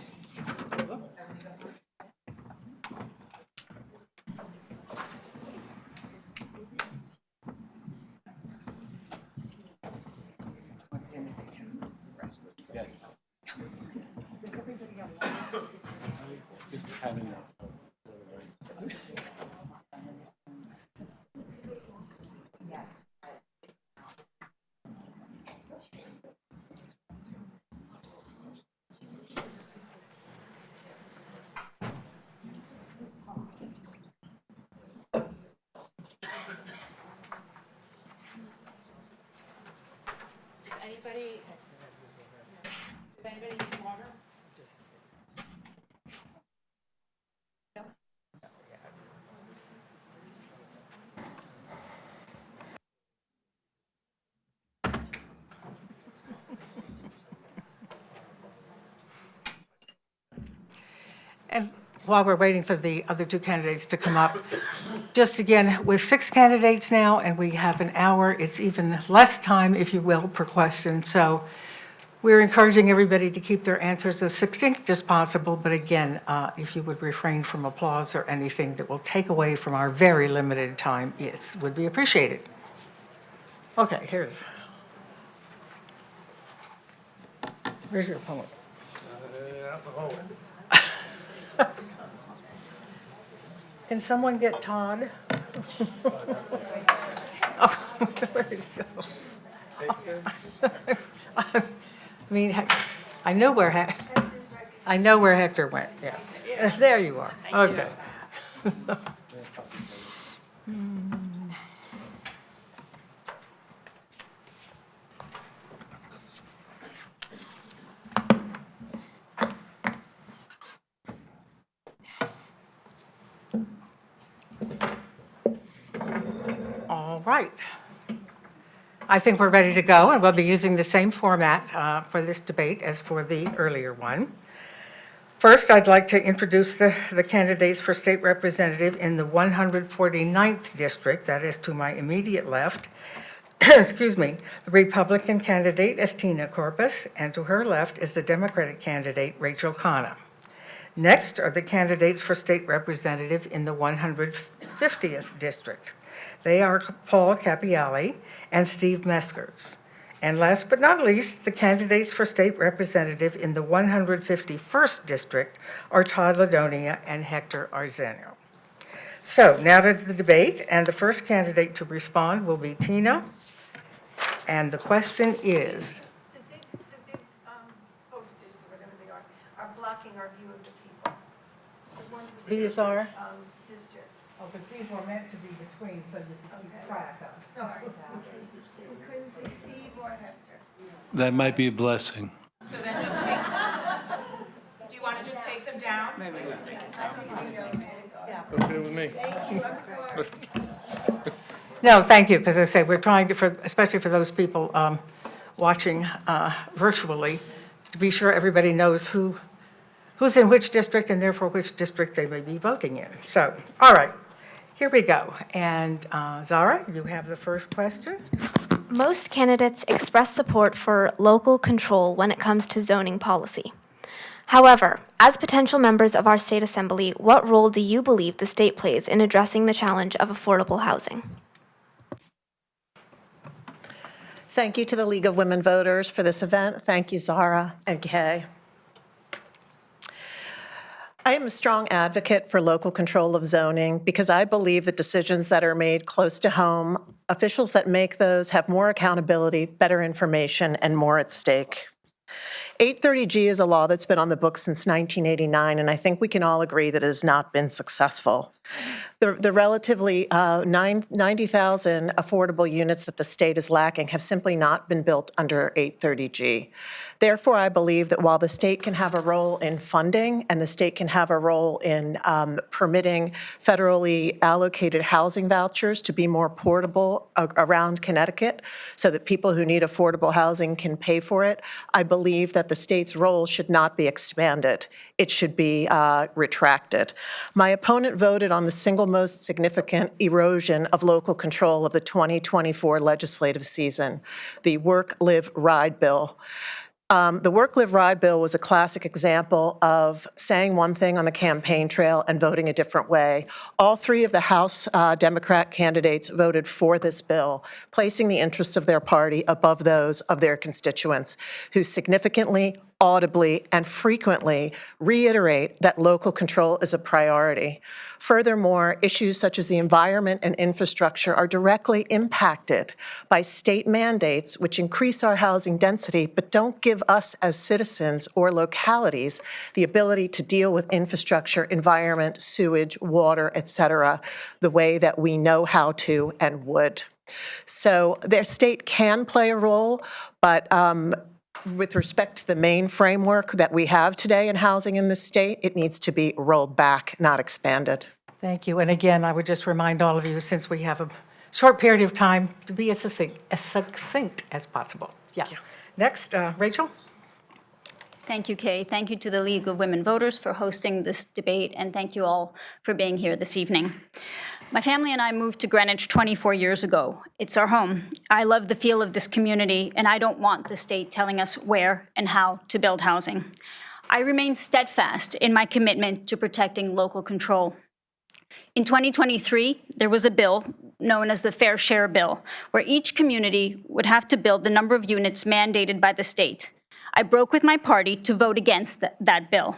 Just having a. Does anybody need water? And while we're waiting for the other two candidates to come up, just again, with 6 candidates now and we have an hour, it's even less time, if you will, per question. So we're encouraging everybody to keep their answers as succinct as possible, but again, if you would refrain from applause or anything that will take away from our very limited time, it would be appreciated. Okay, where's your opponent? Can someone get Todd? Oh, where did he go? I mean, I know where Hector went, yeah. There you are, okay. All right. I think we're ready to go, and we'll be using the same format for this debate as for the earlier one. First, I'd like to introduce the candidates for state representative in the 149th district, that is to my immediate left. Excuse me, the Republican candidate is Tina Corpus, and to her left is the Democratic candidate, Rachel Khanna. Next are the candidates for state representative in the 150th district. They are Paul Capiali and Steve Meskers. And last but not least, the candidates for state representative in the 151st district are Todd Ladonia and Hector Arzenio. So now to the debate, and the first candidate to respond will be Tina. And the question is, The big posters, or whatever they are blocking our view of the people. The ones that say, these are, district. oh, but these were meant to be between, so you can keep track of. Sorry. We couldn't see Steve or Hector. That might be a blessing. So then just take, do you want to just take them down? Okay with me. No, thank you, because I say, we're trying to, especially for those people watching virtually, to be sure everybody knows who's in which district and therefore which district they may be voting in. So, all right, here we go. And Zara, you have the first question. Most candidates express support for local control when it comes to zoning policy. However, as potential members of our state assembly, what role do you believe the state plays in addressing the challenge of affordable housing? Thank you to the League of Women Voters for this event. Thank you, Zara and Kay. I am a strong advocate for local control of zoning because I believe that decisions that are made close to home, officials that make those have more accountability, better information, and more at stake. 830G is a law that's been on the books since 1989, and I think we can all agree that it has not been successful. The relatively 90,000 affordable units that the state is lacking have simply not been built under 830G. Therefore, I believe that while the state can have a role in funding and the state can have a role in permitting federally allocated housing vouchers to be more portable around Connecticut so that people who need affordable housing can pay for it, I believe that the state's role should not be expanded. It should be retracted. My opponent voted on the single most significant erosion of local control of the 2024 legislative season, the Work, Live, Ride bill. The Work, Live, Ride bill was a classic example of saying one thing on the campaign trail and voting a different way. All three of the House Democrat candidates voted for this bill, placing the interests of their party above those of their constituents, who significantly, audibly, and frequently reiterate that local control is a priority. Furthermore, issues such as the environment and infrastructure are directly impacted by state mandates which increase our housing density but don't give us as citizens or localities the ability to deal with infrastructure, environment, sewage, water, et cetera, the way that we know how to and would. So their state can play a role, but with respect to the main framework that we have today in housing in the state, it needs to be rolled back, not expanded. Thank you. And again, I would just remind all of you, since we have a short period of time, to be as succinct as possible. Yeah. Next, Rachel. Thank you, Kay. Thank you to the League of Women Voters for hosting this debate, and thank you all for being here this evening. My family and I moved to Greenwich 24 years ago. It's our home. I love the feel of this community, and I don't want the state telling us where and how to build housing. I remain steadfast in my commitment to protecting local control. In 2023, there was a bill known as the Fair Share Bill, where each community would have to build the number of units mandated by the state. I broke with my party to vote against that bill.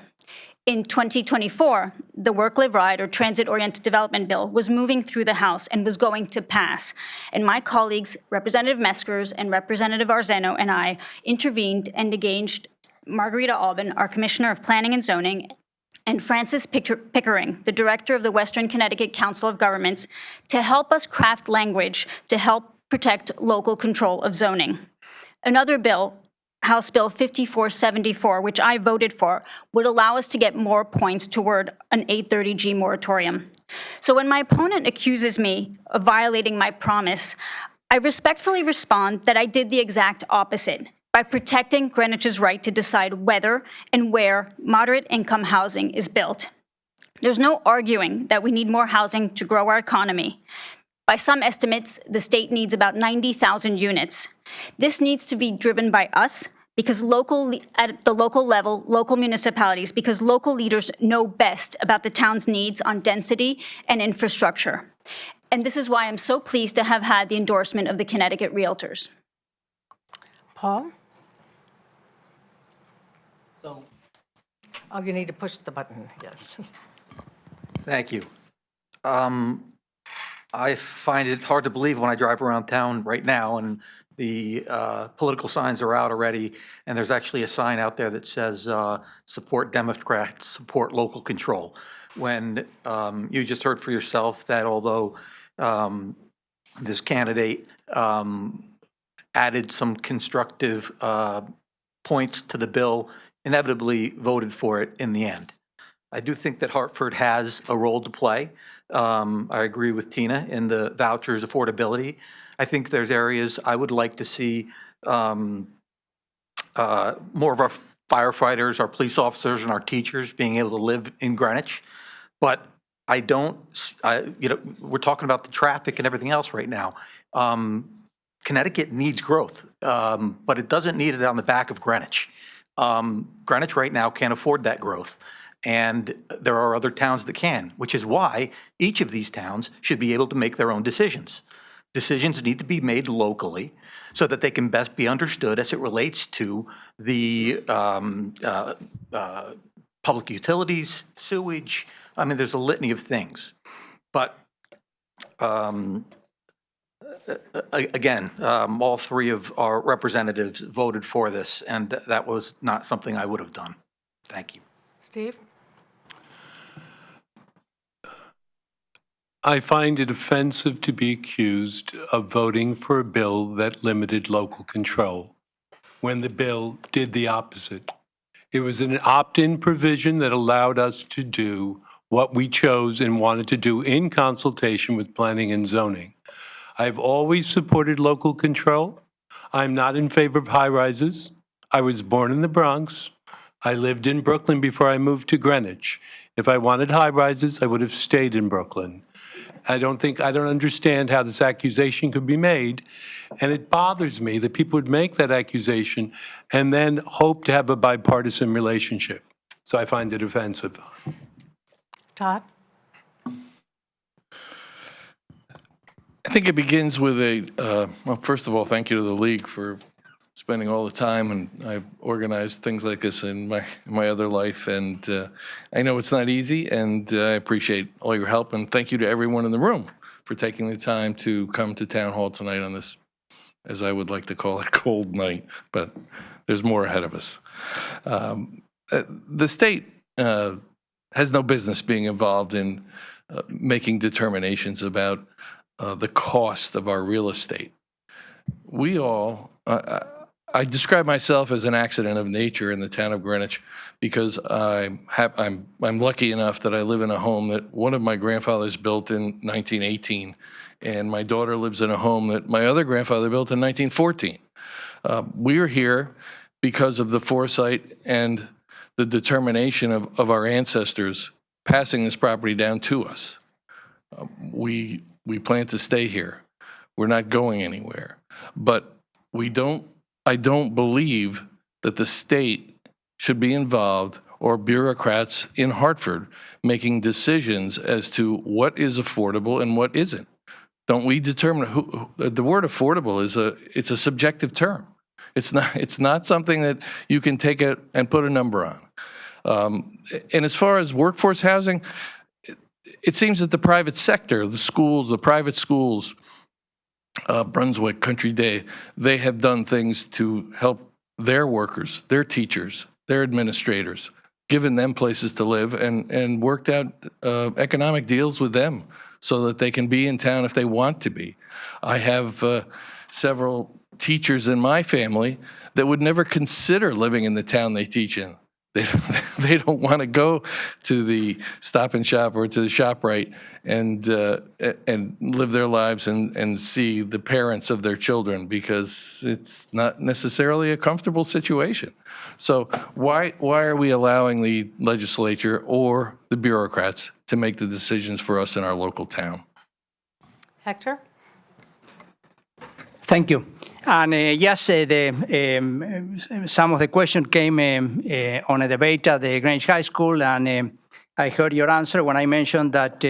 In 2024, the Work, Live, Ride, or Transit-Oriented Development Bill was moving through the House and was going to pass. And my colleagues, Representative Meskers and Representative Arzeno and I, intervened and engaged Margarita Alban, our Commissioner of Planning and Zoning, and Francis Pickering, the Director of the Western Connecticut Council of Governments, to help us craft language to help protect local control of zoning. Another bill, House Bill 5474, which I voted for, would allow us to get more points toward an 830G moratorium. So when my opponent accuses me of violating my promise, I respectfully respond that I did the exact opposite by protecting Greenwich's right to decide whether and where moderate income housing is built. There's no arguing that we need more housing to grow our economy. By some estimates, the state needs about 90,000 units. This needs to be driven by us, because at the local level, local municipalities, because local leaders know best about the town's needs on density and infrastructure. And this is why I'm so pleased to have had the endorsement of the Connecticut Realtors. Paul? Oh, you need to push the button, yes. Thank you. I find it hard to believe when I drive around town right now and the political signs are out already, and there's actually a sign out there that says, support Democrats, support local control. When you just heard for yourself that although this candidate added some constructive points to the bill, inevitably voted for it in the end. I do think that Hartford has a role to play. I agree with Tina in the vouchers affordability. I think there's areas I would like to see more of our firefighters, our police officers, and our teachers being able to live in Greenwich. But I don't, we're talking about the traffic and everything else right now. Connecticut needs growth, but it doesn't need it on the back of Greenwich. Greenwich right now can't afford that growth. And there are other towns that can, which is why each of these towns should be able to make their own decisions. Decisions need to be made locally so that they can best be understood as it relates to the public utilities, sewage. I mean, there's a litany of things. But again, all three of our representatives voted for this, and that was not something I would have done. Thank you. Steve? I find it offensive to be accused of voting for a bill that limited local control when the bill did the opposite. It was an opt-in provision that allowed us to do what we chose and wanted to do in consultation with planning and zoning. I've always supported local control. I'm not in favor of high-rises. I was born in the Bronx. I lived in Brooklyn before I moved to Greenwich. If I wanted high-rises, I would have stayed in Brooklyn. I don't understand how this accusation could be made, and it bothers me that people would make that accusation and then hope to have a bipartisan relationship. So I find it offensive. Todd? I think it begins with well, first of all, thank you to the League for spending all the time, and I've organized things like this in my other life, and I know it's not easy, and I appreciate all your help, and thank you to everyone in the room for taking the time to come to Town Hall tonight on this, as I would like to call it, cold night, but there's more ahead of us. The state has no business being involved in making determinations about the cost of our real estate. We all, I describe myself as an accident of nature in the town of Greenwich because I'm lucky enough that I live in a home that one of my grandfathers built in 1918, and my daughter lives in a home that my other grandfather built in 1914. We're here because of the foresight and the determination of our ancestors passing this property down to us. We plan to stay here. We're not going anywhere. But I don't believe that the state should be involved or bureaucrats in Hartford making decisions as to what is affordable and what isn't. Don't we determine who the word affordable it's a subjective term. It's not something that you can take it and put a number on. And as far as workforce housing, it seems that the private sector, the schools, the private schools, Brunswick, Country Day, they have done things to help their workers, their teachers, their administrators, given them places to live and worked out economic deals with them so that they can be in town if they want to be. I have several teachers in my family that would never consider living in the town they teach in. They don't want to go to the Stop and Shop or to the ShopRite and live their lives and see the parents of their children because it's not necessarily a comfortable situation. So why are we allowing the legislature or the bureaucrats to make the decisions for us in our local town? Hector? Thank you. And yes, some of the questions came on a debate at the Greenwich High School, and I heard your answer when I mentioned that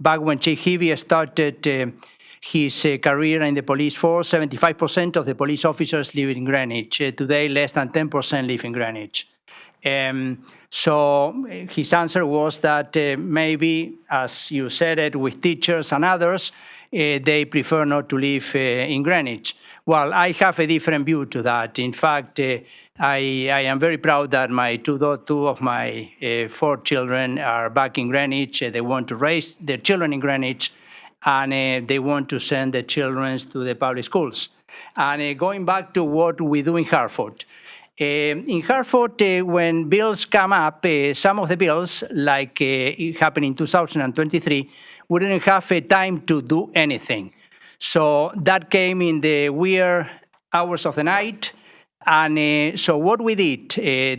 back when Chief Heavey started his career in the police force, 75% of the police officers live in Greenwich. Today, less than 10% live in Greenwich. So his answer was that maybe, as you said it, with teachers and others, they prefer not to live in Greenwich. Well, I have a different view to that. In fact, I am very proud that my two of my 4 children are back in Greenwich. They want to raise their children in Greenwich, and they want to send their children to the public schools. And going back to what we do in Hartford, in Hartford, when bills come up, some of the bills, like it happened in 2023, we didn't have time to do anything. So that came in the weird hours of the night. And so what we did,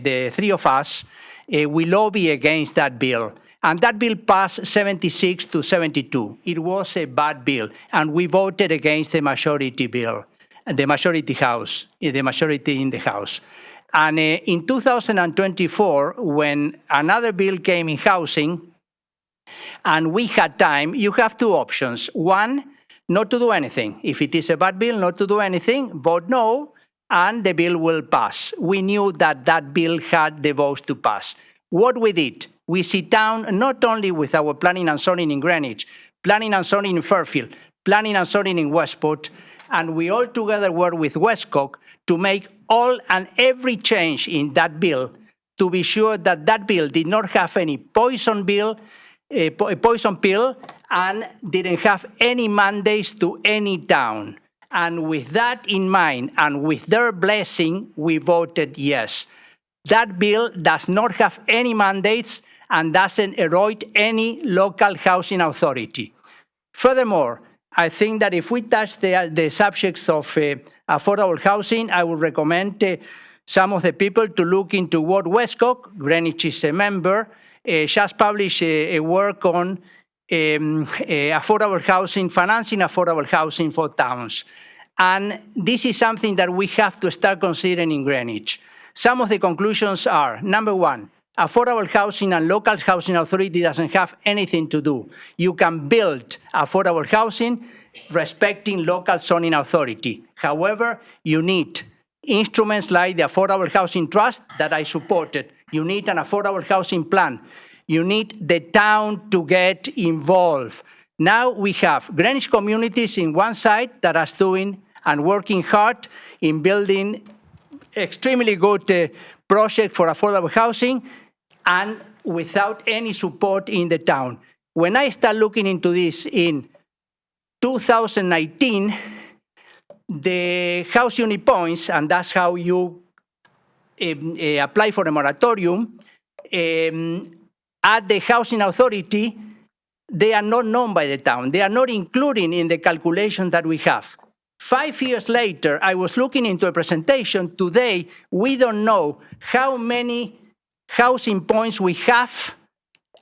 the 3 of us, we lobbied against that bill. And that bill passed 76 to 72. It was a bad bill. And we voted against the majority bill, the majority house, the majority in the House. And in 2024, when another bill came in housing, and we had time, you have 2 options. One, not to do anything. If it is a bad bill, not to do anything, vote no, and the bill will pass. We knew that that bill had the votes to pass. What we did, we sit down not only with our planning and zoning in Greenwich, planning and zoning in Fairfield, planning and zoning in Westport, and we all together work with Westcock to make all and every change in that bill to be sure that that bill did not have any poison pill, and didn't have any mandates to any town. And with that in mind, and with their blessing, we voted yes. That bill does not have any mandates and doesn't erode any local housing authority. Furthermore, I think that if we touch the subjects of affordable housing, I would recommend some of the people to look into what Westcock, Greenwich is a member, just published a work on affordable housing, financing affordable housing for towns. And this is something that we have to start considering in Greenwich. Some of the conclusions are, number 1, affordable housing and local housing authority doesn't have anything to do. You can build affordable housing respecting local zoning authority. However, you need instruments like the Affordable Housing Trust that I supported. You need an affordable housing plan. You need the town to get involved. Now we have Greenwich communities in one side that are doing and working hard in building extremely good project for affordable housing and without any support in the town. When I start looking into this in 2019, the house unit points, and that's how you apply for a moratorium, at the housing authority, they are not known by the town. They are not included in the calculation that we have. 5 years later, I was looking into a presentation. Today, we don't know how many housing points we have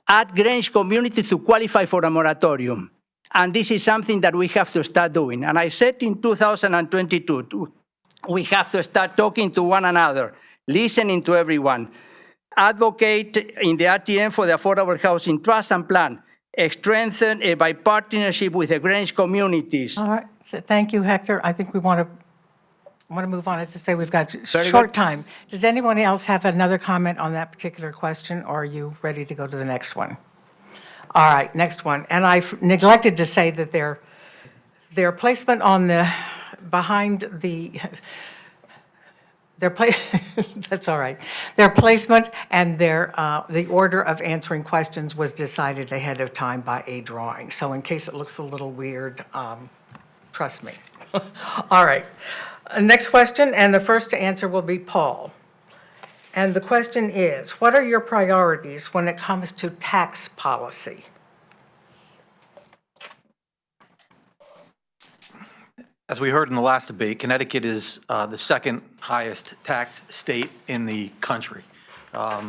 at Greenwich community to qualify for a moratorium. And this is something that we have to start doing. And I said in 2022, we have to start talking to one another, listening to everyone, advocate in the RTM for the Affordable Housing Trust and Plan, strengthen by partnership with the Greenwich communities. All right, thank you, Hector. I think we want to move on. As I say, we've got short time. Does anyone else have another comment on that particular question, or are you ready to go to the next one? All right, next one. And I neglected to say that their placement on the, behind the, that's all right. Their placement and the order of answering questions was decided ahead of time by a drawing. So in case it looks a little weird, trust me. All right. Next question, and the first to answer will be Paul. And the question is, what are your priorities when it comes to tax policy? As we heard in the last debate, Connecticut is the second highest taxed state in the country. But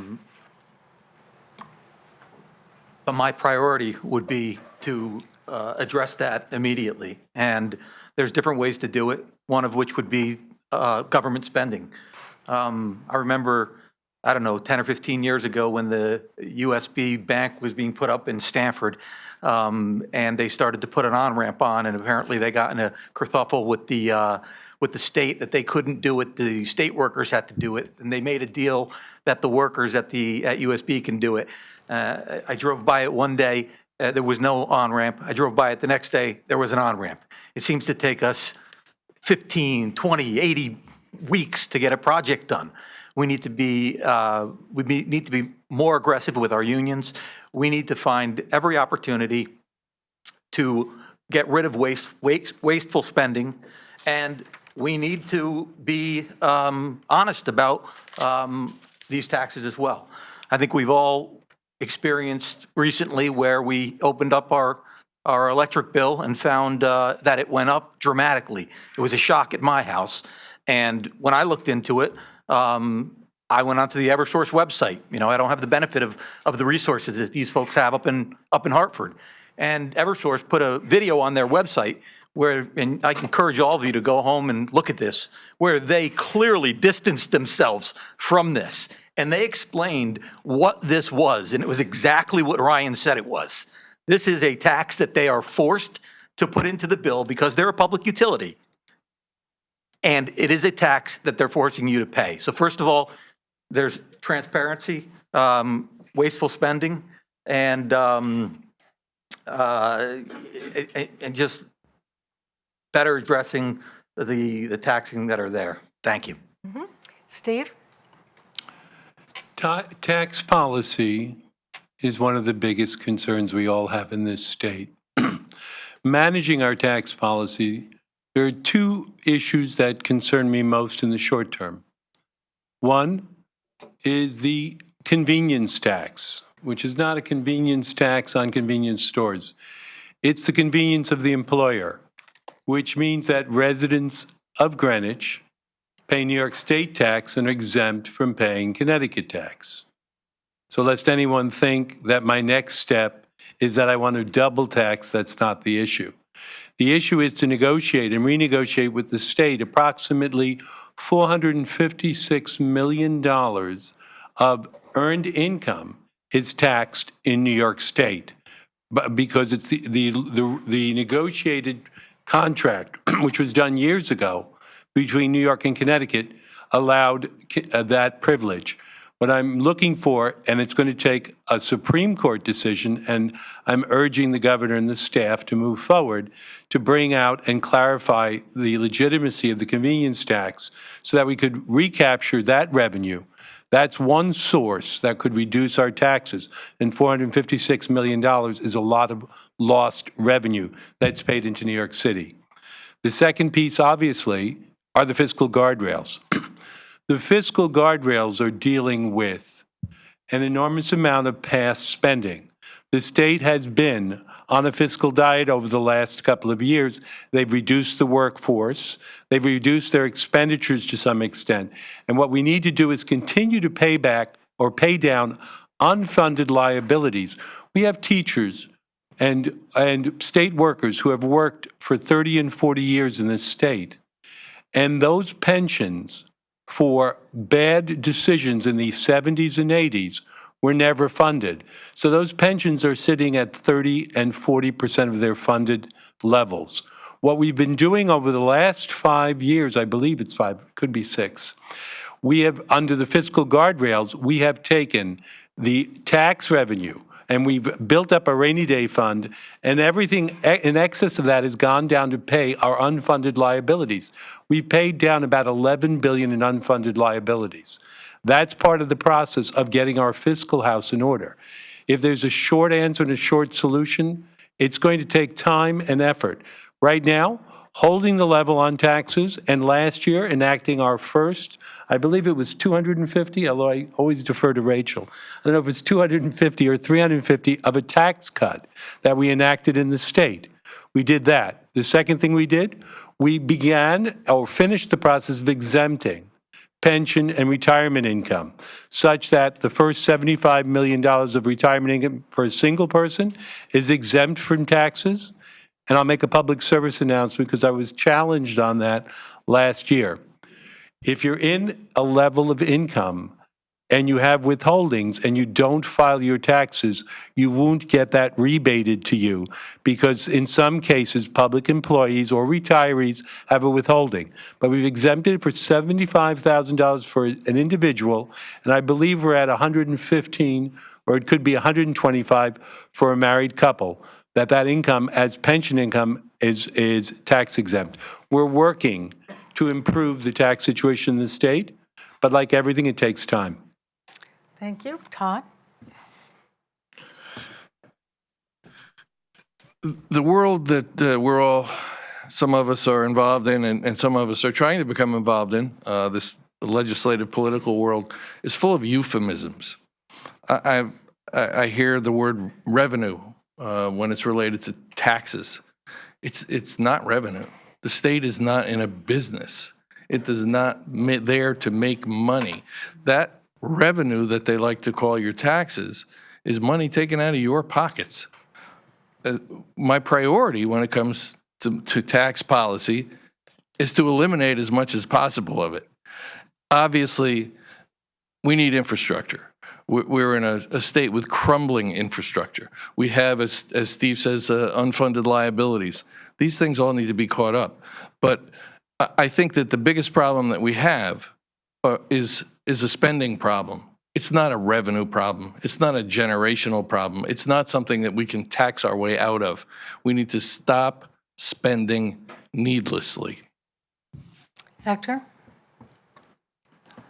my priority would be to address that immediately. And there's different ways to do it, one of which would be government spending. I remember, I don't know, 10 or 15 years ago when the USB bank was being put up in Stamford, and they started to put an on-ramp on, and apparently they got in a kerfuffle with with the state that they couldn't do it, the state workers had to do it, and they made a deal that the workers at USB can do it. I drove by it one day, there was no on-ramp. I drove by it the next day, there was an on-ramp. It seems to take us 15, 20, 80 weeks to get a project done. We need to be more aggressive with our unions. We need to find every opportunity to get rid of wasteful spending, and we need to be honest about these taxes as well. I think we've all experienced recently where we opened up our electric bill and found that it went up dramatically. It was a shock at my house, and when I looked into it, I went onto the Eversource website. You know, I don't have the benefit of the resources that these folks have up in Hartford. And Eversource put a video on their website where, and I encourage all of you to go home and look at this, where they clearly distanced themselves from this. And they explained what this was, and it was exactly what Ryan said it was. This is a tax that they are forced to put into the bill because they're a public utility. And it is a tax that they're forcing you to pay. So first of all, there's transparency, wasteful spending, and just better addressing the taxing that are there. Thank you. Steve? Tax policy is one of the biggest concerns we all have in this state. Managing our tax policy, there are two issues that concern me most in the short term. One is the convenience tax, which is not a convenience tax on convenience stores. It's the convenience of the employer, which means that residents of Greenwich pay New York State tax and are exempt from paying Connecticut tax. So lest anyone think that my next step is that I want to double tax, that's not the issue. The issue is to negotiate and renegotiate with the state. Approximately $456 million of earned income is taxed in New York State because it's the negotiated contract, which was done years ago between New York and Connecticut, allowed that privilege. What I'm looking for, and it's going to take a Supreme Court decision, and I'm urging the governor and the staff to move forward to bring out and clarify the legitimacy of the convenience tax so that we could recapture that revenue. That's one source that could reduce our taxes, and $456 million is a lot of lost revenue that's paid into New York City. The second piece, obviously, are the fiscal guardrails. The fiscal guardrails are dealing with an enormous amount of past spending. The state has been on a fiscal diet over the last couple of years. They've reduced the workforce. They've reduced their expenditures to some extent. And what we need to do is continue to pay back or pay down unfunded liabilities. We have teachers and state workers who have worked for 30 and 40 years in this state. And those pensions for bad decisions in the 70s and 80s were never funded. So those pensions are sitting at 30 and 40% of their funded levels. What we've been doing over the last 5 years, I believe it's 5, could be 6, we have, under the fiscal guardrails, we have taken the tax revenue and we've built up a rainy day fund, and everything in excess of that has gone down to pay our unfunded liabilities. We paid down about $11 billion in unfunded liabilities. That's part of the process of getting our fiscal house in order. If there's a short answer and a short solution, it's going to take time and effort. Right now, holding the level on taxes, and last year enacting our first, I believe it was 250, although I always defer to Rachel. I don't know if it's 250 or 350 of a tax cut that we enacted in the state. We did that. The second thing we did, we began or finished the process of exempting pension and retirement income, such that the first $75 million of retirement income for a single person is exempt from taxes. And I'll make a public service announcement because I was challenged on that last year. If you're in a level of income and you have withholdings and you don't file your taxes, you won't get that rebated to you because in some cases, public employees or retirees have a withholding. But we've exempted it for $75,000 for an individual, and I believe we're at 115, or it could be 125 for a married couple, that income as pension income is tax exempt. We're working to improve the tax situation in the state, but like everything, it takes time. Thank you. Todd? The world that some of us are involved in and some of us are trying to become involved in, this legislative political world, is full of euphemisms. I hear the word revenue when it's related to taxes. It's not revenue. The state is not in a business. It is not there to make money. That revenue that they like to call your taxes is money taken out of your pockets. My priority when it comes to tax policy is to eliminate as much as possible of it. Obviously, we need infrastructure. We're in a state with crumbling infrastructure. We have, as Steve says, unfunded liabilities. These things all need to be caught up. But I think that the biggest problem that we have is a spending problem. It's not a revenue problem. It's not a generational problem. It's not something that we can tax our way out of. We need to stop spending needlessly. Hector?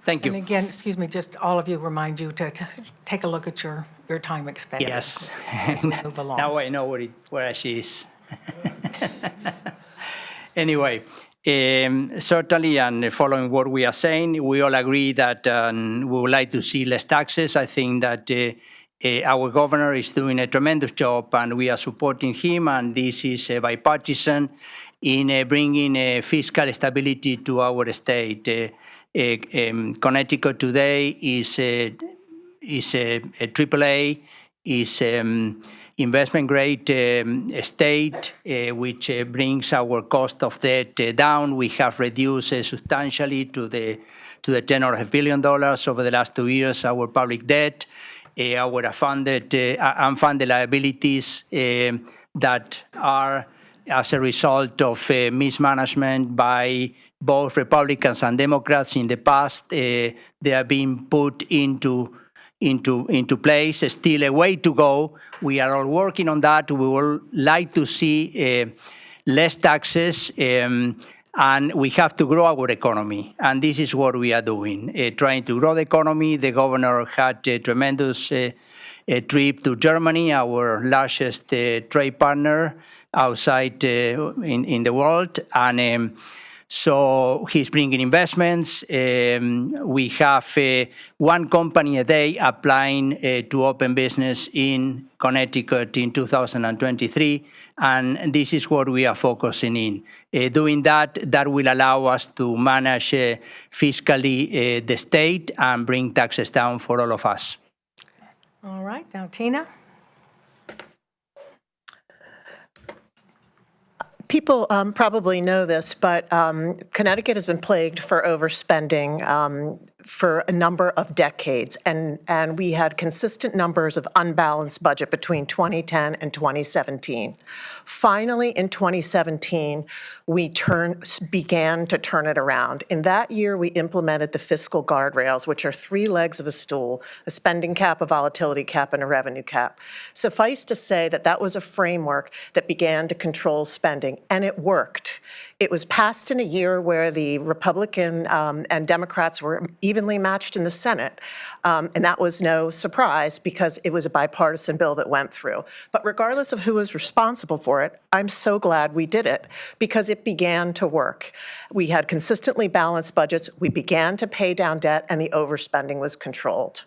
Thank you. And again, excuse me, just all of you remind you to take a look at your time expended. Yes. As we move along. Now I know where she is. Anyway, certainly, and following what we are saying, we all agree that we would like to see less taxes. I think that our governor is doing a tremendous job, and we are supporting him, and this is bipartisan in bringing fiscal stability to our state. Connecticut today is a AAA, is investment grade state, which brings our cost of debt down. We have reduced substantially to the $10.5 billion over the last 2 years our public debt, our unfunded liabilities that are as a result of mismanagement by both Republicans and Democrats in the past. They are being put into place. Still a way to go. We are all working on that. We would like to see less taxes, and we have to grow our economy. And this is what we are doing, trying to grow the economy. The governor had a tremendous trip to Germany, our largest trade partner outside in the world. And so he's bringing investments. We have one company a day applying to open business in Connecticut in 2023, and this is what we are focusing in. Doing that will allow us to manage fiscally the state and bring taxes down for all of us. All right, now Tina. People probably know this, but Connecticut has been plagued for overspending for a number of decades, and we had consistent numbers of unbalanced budget between 2010 and 2017. Finally, in 2017, we began to turn it around. In that year, we implemented the fiscal guardrails, which are 3 legs of a stool: a spending cap, a volatility cap, and a revenue cap. Suffice to say that that was a framework that began to control spending, and it worked. It was passed in a year where the Republican and Democrats were evenly matched in the Senate, and that was no surprise because it was a bipartisan bill that went through. But regardless of who was responsible for it, I'm so glad we did it because it began to work. We had consistently balanced budgets, we began to pay down debt, and the overspending was controlled.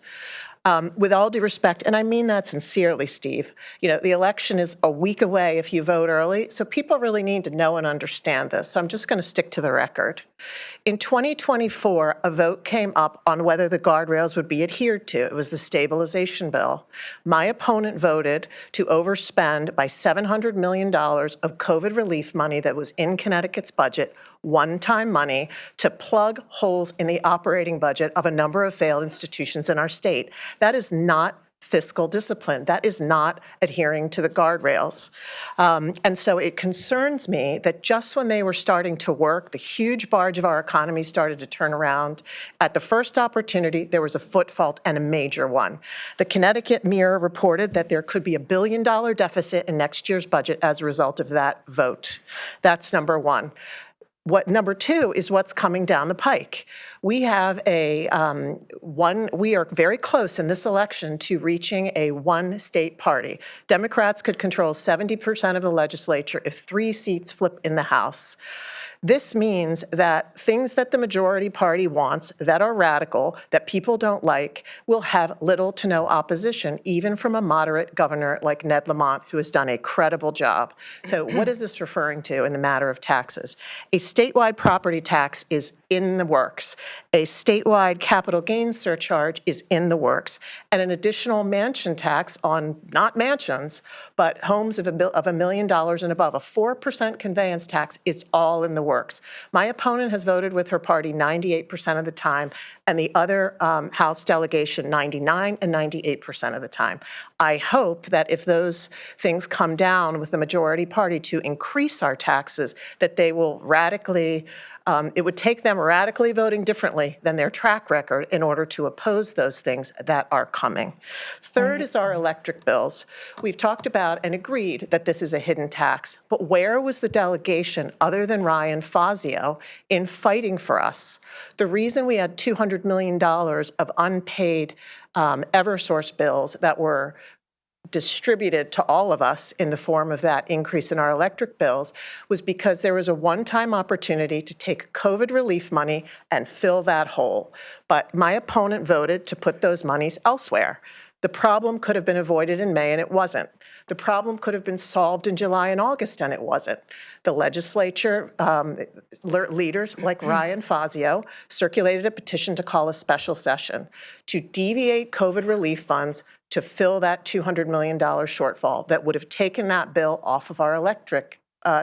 With all due respect, and I mean that sincerely, Steve, the election is a week away if you vote early, so people really need to know and understand this. So I'm just going to stick to the record. In 2024, a vote came up on whether the guardrails would be adhered to. It was the stabilization bill. My opponent voted to overspend by $700 million of COVID relief money that was in Connecticut's budget one-time money to plug holes in the operating budget of a number of failed institutions in our state. That is not fiscal discipline. That is not adhering to the guardrails. And so it concerns me that just when they were starting to work, the huge barge of our economy started to turn around. At the first opportunity, there was a foot fault and a major one. The Connecticut Mirror reported that there could be $1 billion deficit in next year's budget as a result of that vote. That's number one. Number two is what's coming down the pike. We have we are very close in this election to reaching a one-state party. Democrats could control 70% of the legislature if 3 seats flip in the House. This means that things that the majority party wants that are radical, that people don't like, will have little to no opposition, even from a moderate governor like Ned Lamont, who has done a credible job. So what is this referring to in the matter of taxes? A statewide property tax is in the works. A statewide capital gains surcharge is in the works. And an additional mansion tax on not mansions, but homes of $1 million and above, a 4% conveyance tax, it's all in the works. My opponent has voted with her party 98% of the time, and the other House delegation 99 and 98% of the time. I hope that if those things come down with the majority party to increase our taxes, that they will radically, it would take them radically voting differently than their track record in order to oppose those things that are coming. Third is our electric bills. We've talked about and agreed that this is a hidden tax, but where was the delegation other than Ryan Fazio in fighting for us? The reason we had $200 million of unpaid Eversource bills that were distributed to all of us in the form of that increase in our electric bills was because there was a one-time opportunity to take COVID relief money and fill that hole. But my opponent voted to put those monies elsewhere. The problem could have been avoided in May, and it wasn't. The problem could have been solved in July and August, and it wasn't. The legislature, leaders like Ryan Fazio, circulated a petition to call a special session to deviate COVID relief funds to fill that $200 million shortfall that would have taken that bill off of our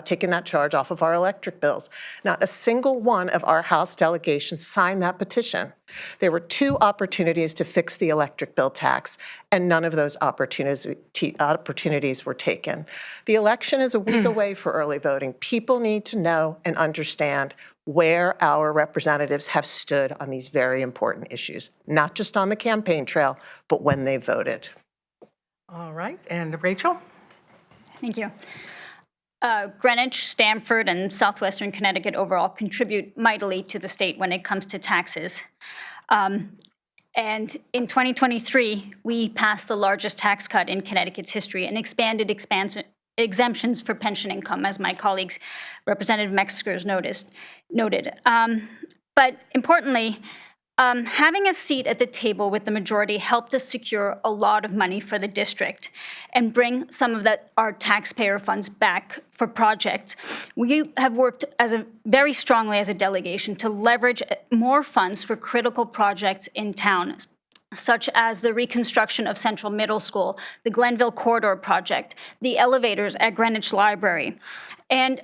taken that charge off of our electric bills. Not a single one of our House delegations signed that petition. There were 2 opportunities to fix the electric bill tax, and none of those opportunities were taken. The election is a week away for early voting. People need to know and understand where our representatives have stood on these very important issues, not just on the campaign trail, but when they voted. All right, and Rachel? Thank you. Greenwich, Stamford, and southwestern Connecticut overall contribute mightily to the state when it comes to taxes. And in 2023, we passed the largest tax cut in Connecticut's history and expanded exemptions for pension income, as my colleagues, Representative Metzger's noted. But importantly, having a seat at the table with the majority helped us secure a lot of money for the district and bring some of our taxpayer funds back for projects. We have worked very strongly as a delegation to leverage more funds for critical projects in town, such as the reconstruction of Central Middle School, the Glenville Corridor Project, the elevators at Greenwich Library. And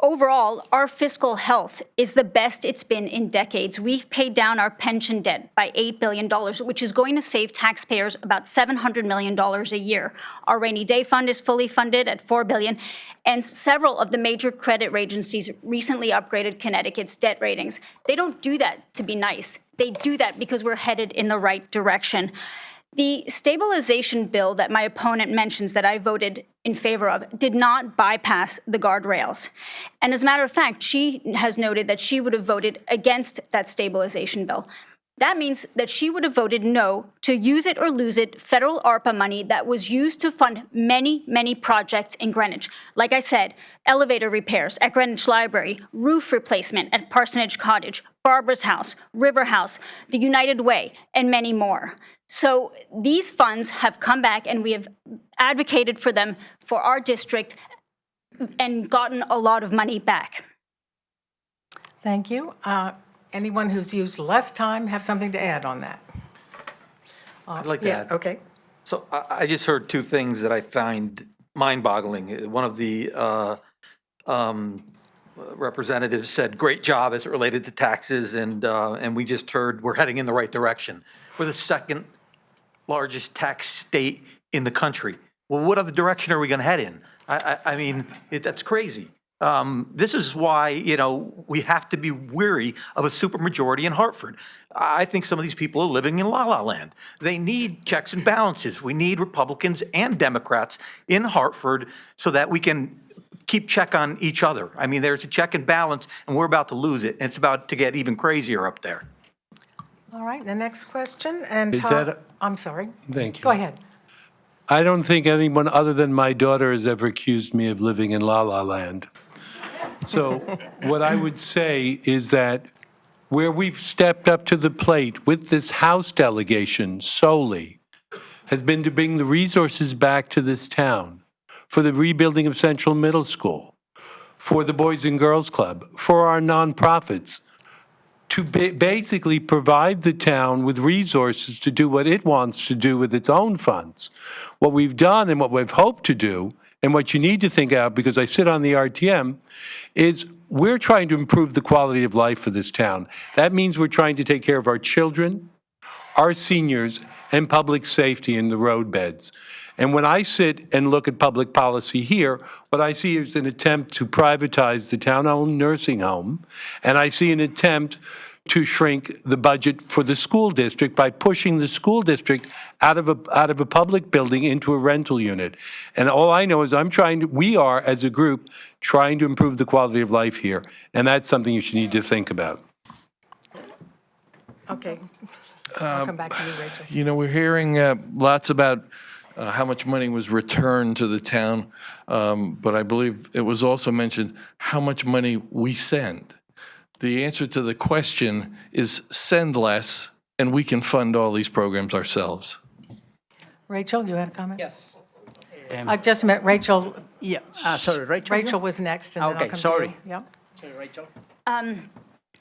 overall, our fiscal health is the best it's been in decades. We've paid down our pension debt by $8 billion, which is going to save taxpayers about $700 million a year. Our rainy day fund is fully funded at $4 billion, and several of the major credit agencies recently upgraded Connecticut's debt ratings. They don't do that to be nice. They do that because we're headed in the right direction. The stabilization bill that my opponent mentions that I voted in favor of did not bypass the guardrails. And as a matter of fact, she has noted that she would have voted against that stabilization bill. That means that she would have voted no to use it or lose it federal ARPA money that was used to fund many, many projects in Greenwich. Like I said, elevator repairs at Greenwich Library, roof replacement at Parsonage Cottage, Barbara's House, River House, the United Way, and many more. So these funds have come back, and we have advocated for them for our district and gotten a lot of money back. Thank you. Anyone who's used less time have something to add on that? I'd like to add. Okay. So I just heard 2 things that I find mind-boggling. One of the representative said, great job as it related to taxes, and we just heard we're heading in the right direction. We're the second largest tax state in the country. Well, what other direction are we going to head in? I mean, that's crazy. This is why, we have to be weary of a supermajority in Hartford. I think some of these people are living in la-la land. They need checks and balances. We need Republicans and Democrats in Hartford so that we can keep check on each other. I mean, there's a check and balance, and we're about to lose it, and it's about to get even crazier up there. All right, the next question, and Is Todd, that I'm sorry. Thank you. Go ahead. I don't think anyone other than my daughter has ever accused me of living in la-la land. So what I would say is that where we've stepped up to the plate with this House delegation solely has been to bring the resources back to this town for the rebuilding of Central Middle School, for the Boys and Girls Club, for our nonprofits, to basically provide the town with resources to do what it wants to do with its own funds. What we've done and what we've hoped to do, and what you need to think out, because I sit on the RTM, is we're trying to improve the quality of life for this town. That means we're trying to take care of our children, our seniors, and public safety in the roadbeds. And when I sit and look at public policy here, what I see is an attempt to privatize the town-owned nursing home, and I see an attempt to shrink the budget for the school district by pushing the school district out of a public building into a rental unit. And all I know is we are, as a group, trying to improve the quality of life here, and that's something you should need to think about. Okay. I'll come back to you, Rachel. We're hearing lots about how much money was returned to the town, but I believe it was also mentioned how much money we send. The answer to the question is send less, and we can fund all these programs ourselves. Rachel, you had a comment? Yes. I just meant Rachel. Yeah, sorry, Rachel? Rachel was next, and then I'll Okay, come sorry. to you. Yep. Sorry, Rachel.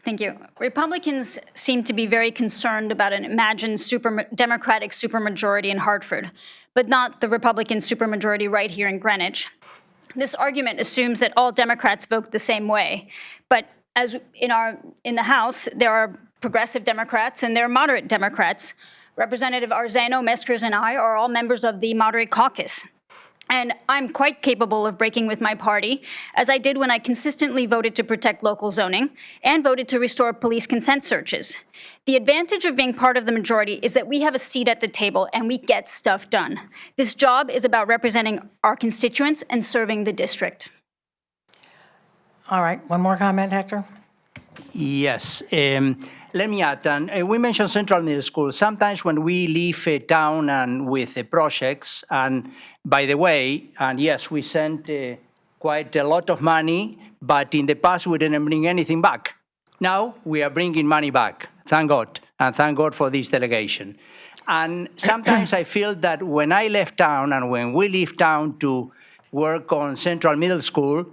Thank you. Republicans seem to be very concerned about an imagined Democratic supermajority in Hartford, but not the Republican supermajority right here in Greenwich. This argument assumes that all Democrats vote the same way, but as in the House, there are progressive Democrats and there are moderate Democrats. Representative Arzano, Meskers, and I are all members of the moderate caucus. And I'm quite capable of breaking with my party, as I did when I consistently voted to protect local zoning and voted to restore police consent searches. The advantage of being part of the majority is that we have a seat at the table and we get stuff done. This job is about representing our constituents and serving the district. All right, one more comment, Hector? Yes. Let me add, we mentioned Central Middle School. Sometimes when we leave a town and with projects, and by the way, and yes, we sent quite a lot of money, but in the past we didn't bring anything back. Now we are bringing money back, thank God, and thank God for this delegation. And sometimes I feel that when I left town and when we leave town to work on Central Middle School,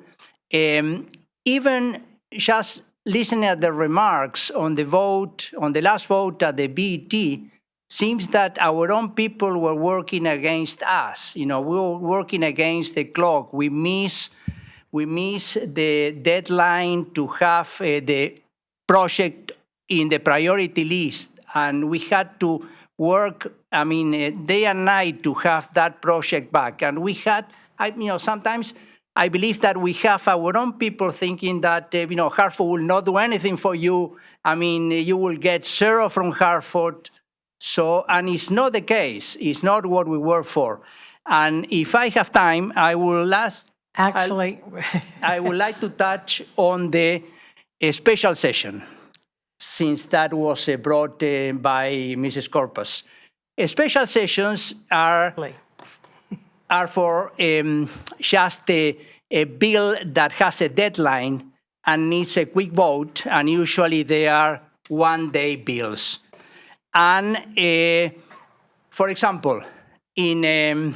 even just listening at the remarks on the vote, on the last vote at the BET, seems that our own people were working against us. We were working against the clock. We miss the deadline to have the project in the priority list, and we had to work, day and night to have that project back. And we had, sometimes I believe that we have our own people thinking that, Hartford will not do anything for you. You will get zero from Hartford. So, and it's not the case. It's not what we work for. And if I have time, I will I would like to touch on the special session, since that was brought by Mrs. Corpus. Special sessions are for just a bill that has a deadline and needs a quick vote, and usually they are one-day bills. And for example, in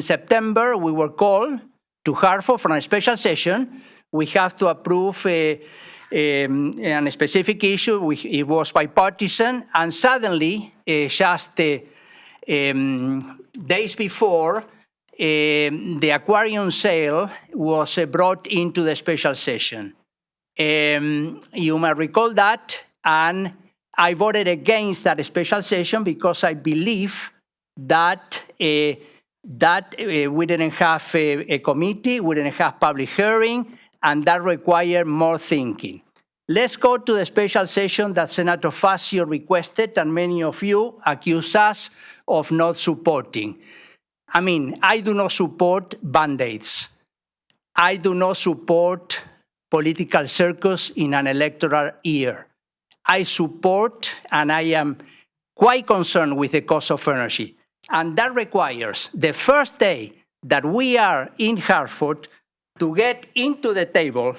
September, we were called to Hartford for a special session. We have to approve a specific issue. It was bipartisan, and suddenly, just days before, the aquarium sale was brought into the special session. You may recall that, and I voted against that special session because I believe that we didn't have a committee, we didn't have public hearing, and that required more thinking. Let's go to the special session that Senator Fazio requested, and many of you accuse us of not supporting. I mean, I do not support Band-Aids. I do not support political circus in an electoral year. I support, and I am quite concerned with the cost of energy. And that requires the first day that we are in Hartford to get into the table,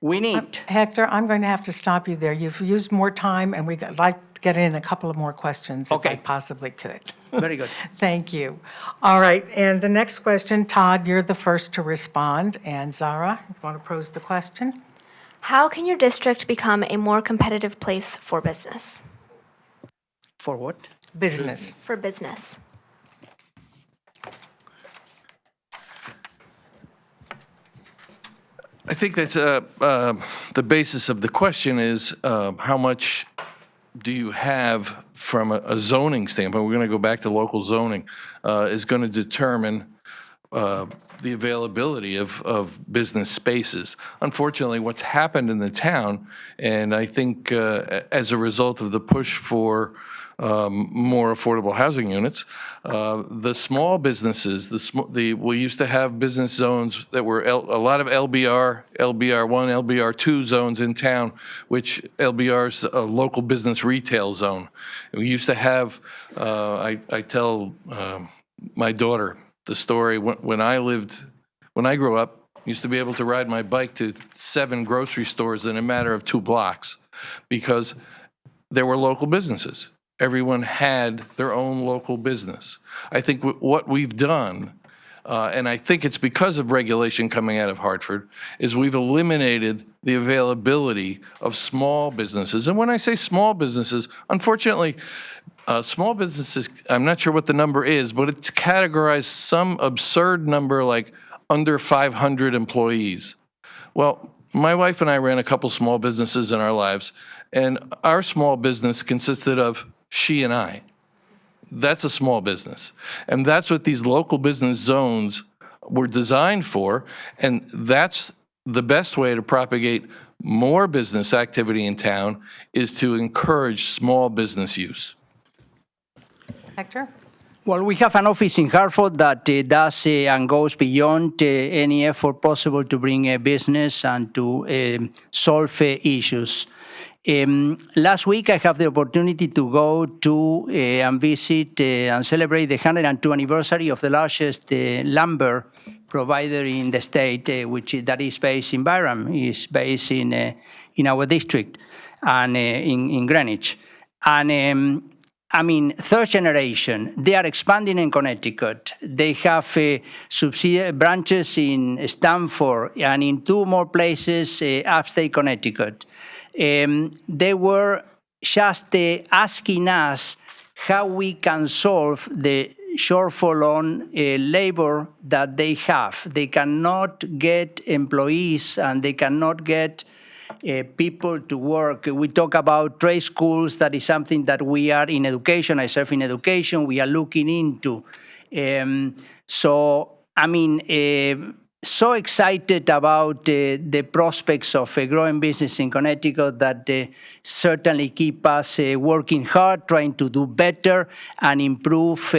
we need. Hector, I'm going to have to stop you there. You've used more time, and we'd like to get in a couple of more questions if I possibly could. Very good. Thank you. All right, and the next question, Todd, you're the first to respond, and Zara, you want to pose the question? How can your district become a more competitive place for business? For what? Business. For business. I think that's the basis of the question is how much do you have from a zoning standpoint? We're going to go back to local zoning, is going to determine the availability of business spaces. Unfortunately, what's happened in the town, and I think as a result of the push for more affordable housing units, the small businesses, we used to have business zones that were a lot of LBR, LBR1, LBR2 zones in town, which LBR is a local business retail zone. We used to have, I tell my daughter the story, when I grew up, used to be able to ride my bike to 7 grocery stores in a matter of 2 blocks because there were local businesses. Everyone had their own local business. I think what we've done, and I think it's because of regulation coming out of Hartford, is we've eliminated the availability of small businesses. And when I say small businesses, unfortunately, small businesses, I'm not sure what the number is, but it's categorized some absurd number like under 500 employees. Well, my wife and I ran a couple small businesses in our lives, and our small business consisted of she and I. That's a small business. And that's what these local business zones were designed for, and that's the best way to propagate more business activity in town is to encourage small business use. Hector? Well, we have an office in Hartford that does and goes beyond any effort possible to bring a business and to solve issues. Last week, I have the opportunity to go to and visit and celebrate the 102nd anniversary of the largest lumber provider in the state, that is based in Byram, is based in our district and in Greenwich. And I mean, third generation, they are expanding in Connecticut. They have subsidiary branches in Stamford and in 2 more places, upstate Connecticut. They were just asking us how we can solve the shortfall on labor that they have. They cannot get employees and they cannot get people to work. We talk about trade schools. That is something that we are in education. I serve in education. We are looking into. So, I mean, so excited about the prospects of a growing business in Connecticut that certainly keep us working hard, trying to do better and improve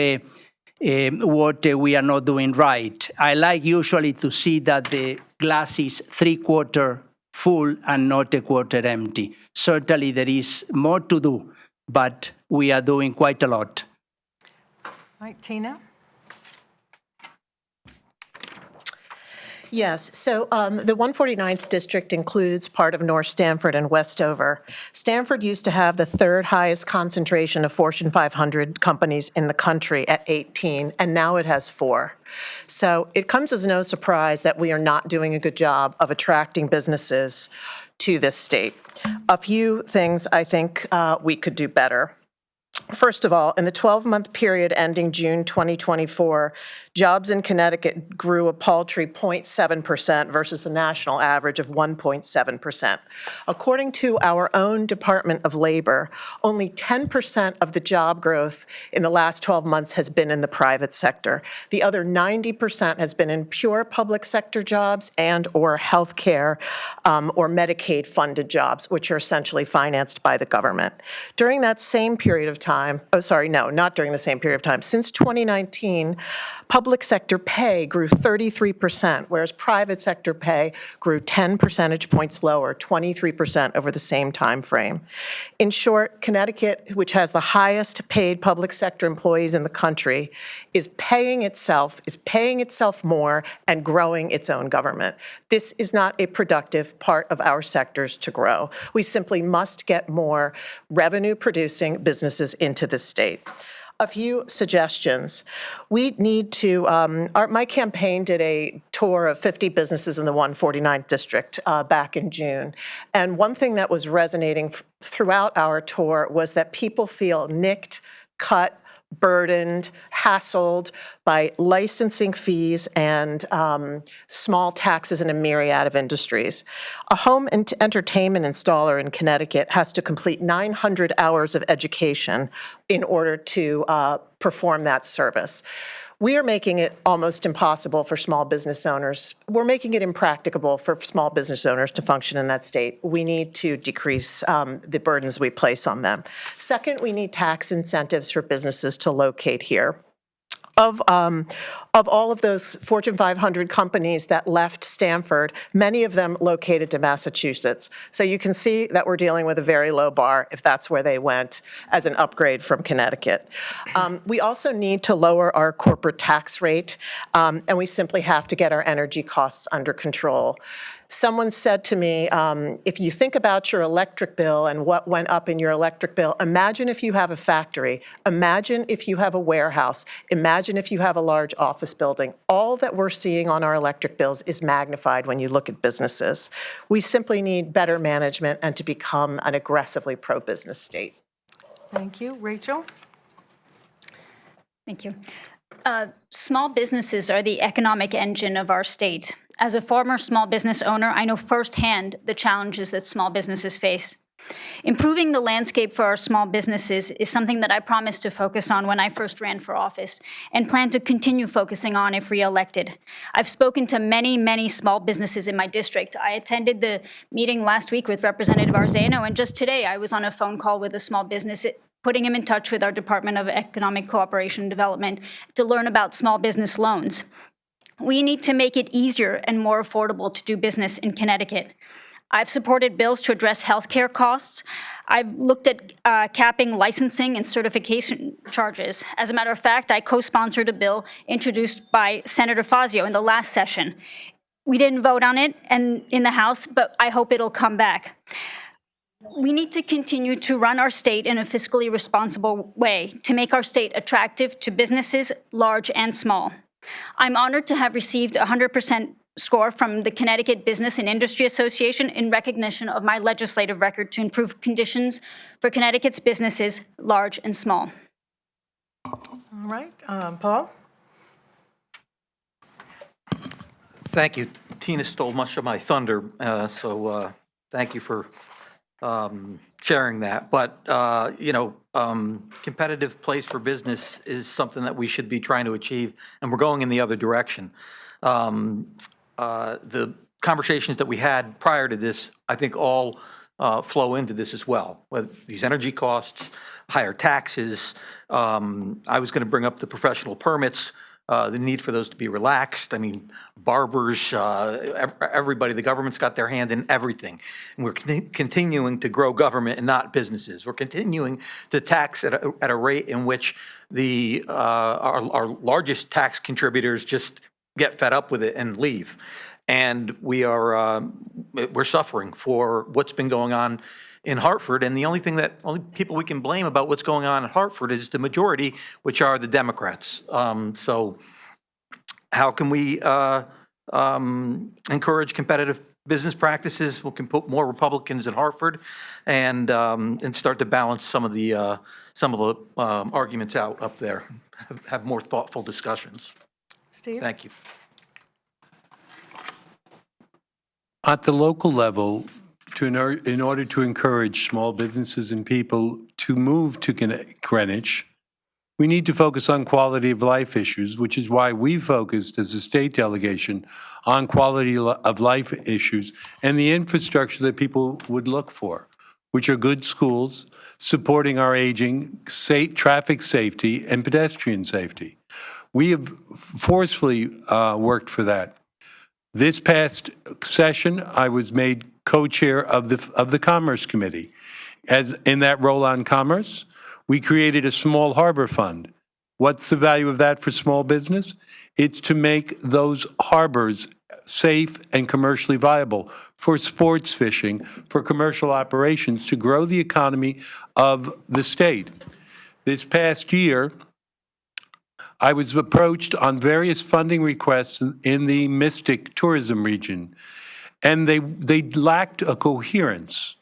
what we are not doing right. I like usually to see that the glass is 3/4 full and not 1/4 empty. Certainly there is more to do, but we are doing quite a lot. All right, Tina? Yes, so the 149th District includes part of North Stamford and Westover. Stamford used to have the 3rd highest concentration of Fortune 500 companies in the country at 18, and now it has 4. So it comes as no surprise that we are not doing a good job of attracting businesses to this state. A few things I think we could do better. First of all, in the 12-month period ending June 2024, jobs in Connecticut grew a paltry 0.7% versus the national average of 1.7%. According to our own Department of Labor, only 10% of the job growth in the last 12 months has been in the private sector. The other 90% has been in pure public sector jobs and or healthcare or Medicaid funded jobs, which are essentially financed by the government. During that same period of time, not during the same period of time. Since 2019, public sector pay grew 33%, whereas private sector pay grew 10 percentage points lower, 23% over the same time frame. In short, Connecticut, which has the highest paid public sector employees in the country, is paying itself more and growing its own government. This is not a productive part of our sectors to grow. We simply must get more revenue-producing businesses into the state. A few suggestions. We need to, my campaign did a tour of 50 businesses in the 149th district back in June. And one thing that was resonating throughout our tour was that people feel nicked, cut, burdened, hassled by licensing fees and small taxes in a myriad of industries. A home entertainment installer in Connecticut has to complete 900 hours of education in order to perform that service. We are making it almost impossible for small business owners. We're making it impracticable for small business owners to function in that state. We need to decrease the burdens we place on them. Second, we need tax incentives for businesses to locate here. Of all of those Fortune 500 companies that left Stanford, many of them located to Massachusetts. So you can see that we're dealing with a very low bar if that's where they went as an upgrade from Connecticut. We also need to lower our corporate tax rate, and we simply have to get our energy costs under control. Someone said to me, if you think about your electric bill and what went up in your electric bill, imagine if you have a factory, imagine if you have a warehouse, imagine if you have a large office building. All that we're seeing on our electric bills is magnified when you look at businesses. We simply need better management and to become an aggressively pro-business state. Thank you. Rachel? Thank you. Small businesses are the economic engine of our state. As a former small business owner, I know firsthand the challenges that small businesses face. Improving the landscape for our small businesses is something that I promised to focus on when I first ran for office and plan to continue focusing on if re-elected. I've spoken to many, many small businesses in my district. I attended the meeting last week with Representative Arzano, and just today I was on a phone call with a small business putting him in touch with our Department of Economic Cooperation and Development to learn about small business loans. We need to make it easier and more affordable to do business in Connecticut. I've supported bills to address healthcare costs. I've looked at capping licensing and certification charges. As a matter of fact, I co-sponsored a bill introduced by Senator Fazio in the last session. We didn't vote on it in the House, but I hope it'll come back. We need to continue to run our state in a fiscally responsible way to make our state attractive to businesses, large and small. I'm honored to have received a 100% score from the Connecticut Business and Industry Association in recognition of my legislative record to improve conditions for Connecticut's businesses, large and small. All right, Paul? Thank you. Tina stole much of my thunder, so thank you for sharing that. But, competitive place for business is something that we should be trying to achieve, and we're going in the other direction. The conversations that we had prior to this, I think all flow into this as well. With these energy costs, higher taxes, I was going to bring up the professional permits, the need for those to be relaxed. I mean, barbers, everybody, the government's got their hand in everything. And we're continuing to grow government and not businesses. We're continuing to tax at a rate in which our largest tax contributors just get fed up with it and leave. And we're suffering for what's been going on in Hartford, and the only people we can blame about what's going on in Hartford is the majority, which are the Democrats. So how can we encourage competitive business practices. We can put more Republicans in Hartford and start to balance some of the arguments out up there. Have more thoughtful discussions. Steve? Thank you. At the local level, in order to encourage small businesses and people to move to Greenwich, we need to focus on quality of life issues, which is why we focused as a state delegation on quality of life issues and the infrastructure that people would look for, which are good schools, supporting our aging, traffic safety, and pedestrian safety. We have forcefully worked for that. This past session, I was made co-chair of the Commerce Committee. As in that role on commerce, we created a small harbor fund. What's the value of that for small business? It's to make those harbors safe and commercially viable for sports fishing, for commercial operations, to grow the economy of the state. This past year, I was approached on various funding requests in the Mystic tourism region, and they lacked a coherence,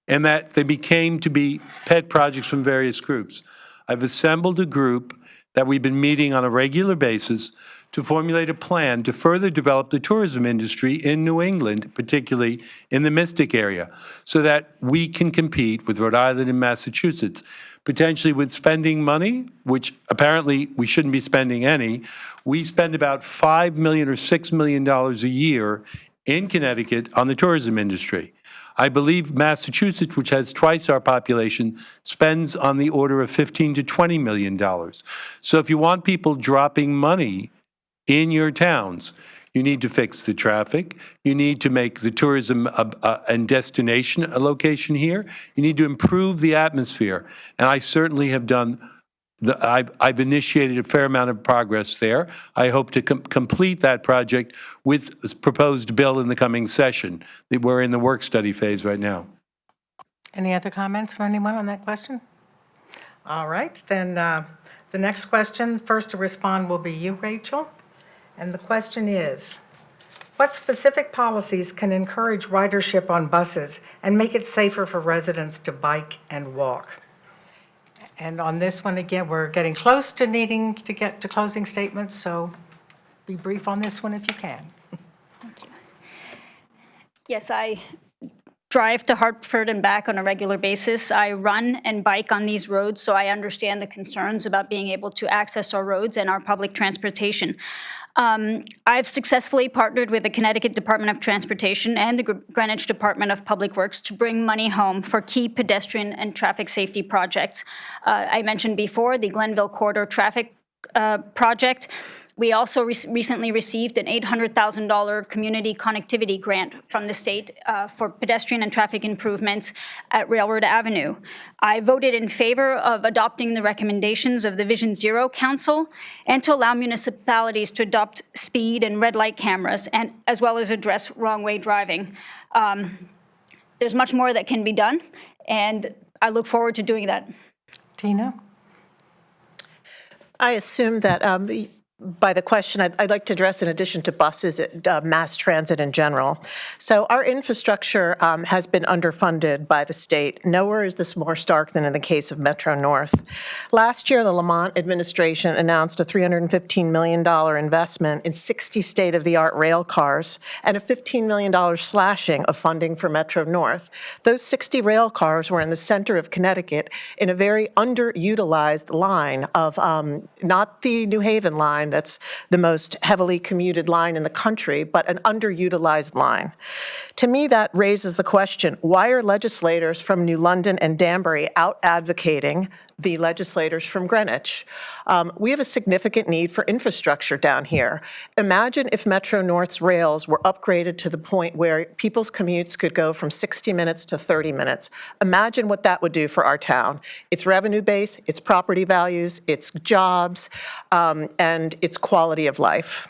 and that they became to be pet projects from various groups. I've assembled a group that we've been meeting on a regular basis to formulate a plan to further develop the tourism industry in New England, particularly in the Mystic area, so that we can compete with Rhode Island and Massachusetts, potentially with spending money, which apparently we shouldn't be spending any. We spend about $5 million or $6 million a year in Connecticut on the tourism industry. I believe Massachusetts, which has twice our population, spends on the order of $15 to $20 million. So if you want people dropping money in your towns, you need to fix the traffic. You need to make the tourism and destination a location here. You need to improve the atmosphere. And I certainly have done, I've initiated a fair amount of progress there. I hope to complete that project with a proposed bill in the coming session. We're in the work study phase right now. Any other comments from anyone on that question? All right, then the next question, first to respond will be you, Rachel. And the question is, what specific policies can encourage ridership on buses and make it safer for residents to bike and walk? And on this one, again, we're getting close to needing to get to closing statements, so be brief on this one if you can. Thank you. Yes, I drive to Hartford and back on a regular basis. I run and bike on these roads, so I understand the concerns about being able to access our roads and our public transportation. I've successfully partnered with the Connecticut Department of Transportation and the Greenwich Department of Public Works to bring money home for key pedestrian and traffic safety projects. I mentioned before the Glenville Corridor Traffic Project. We also recently received an $800,000 community connectivity grant from the state for pedestrian and traffic improvements at Railroad Avenue. I voted in favor of adopting the recommendations of the Vision Zero Council and to allow municipalities to adopt speed and red light cameras, and as well as address wrong-way driving. There's much more that can be done, and I look forward to doing that. Tina? I assume that by the question, I'd like to address, in addition to buses, mass transit in general. So our infrastructure has been underfunded by the state. Nowhere is this more stark than in the case of Metro North. Last year, the Lamont administration announced a $315 million investment in 60 state-of-the-art rail cars and a $15 million slashing of funding for Metro North. Those 60 rail cars were in the center of Connecticut in a very underutilized line of, not the New Haven line, that's the most heavily commuted line in the country, but an underutilized line. To me, that raises the question, why are legislators from New London and Danbury out advocating the legislators from Greenwich? We have a significant need for infrastructure down here. Imagine if Metro North's rails were upgraded to the point where people's commutes could go from 60 minutes to 30 minutes. Imagine what that would do for our town. Its revenue base, its property values, its jobs, and its quality of life.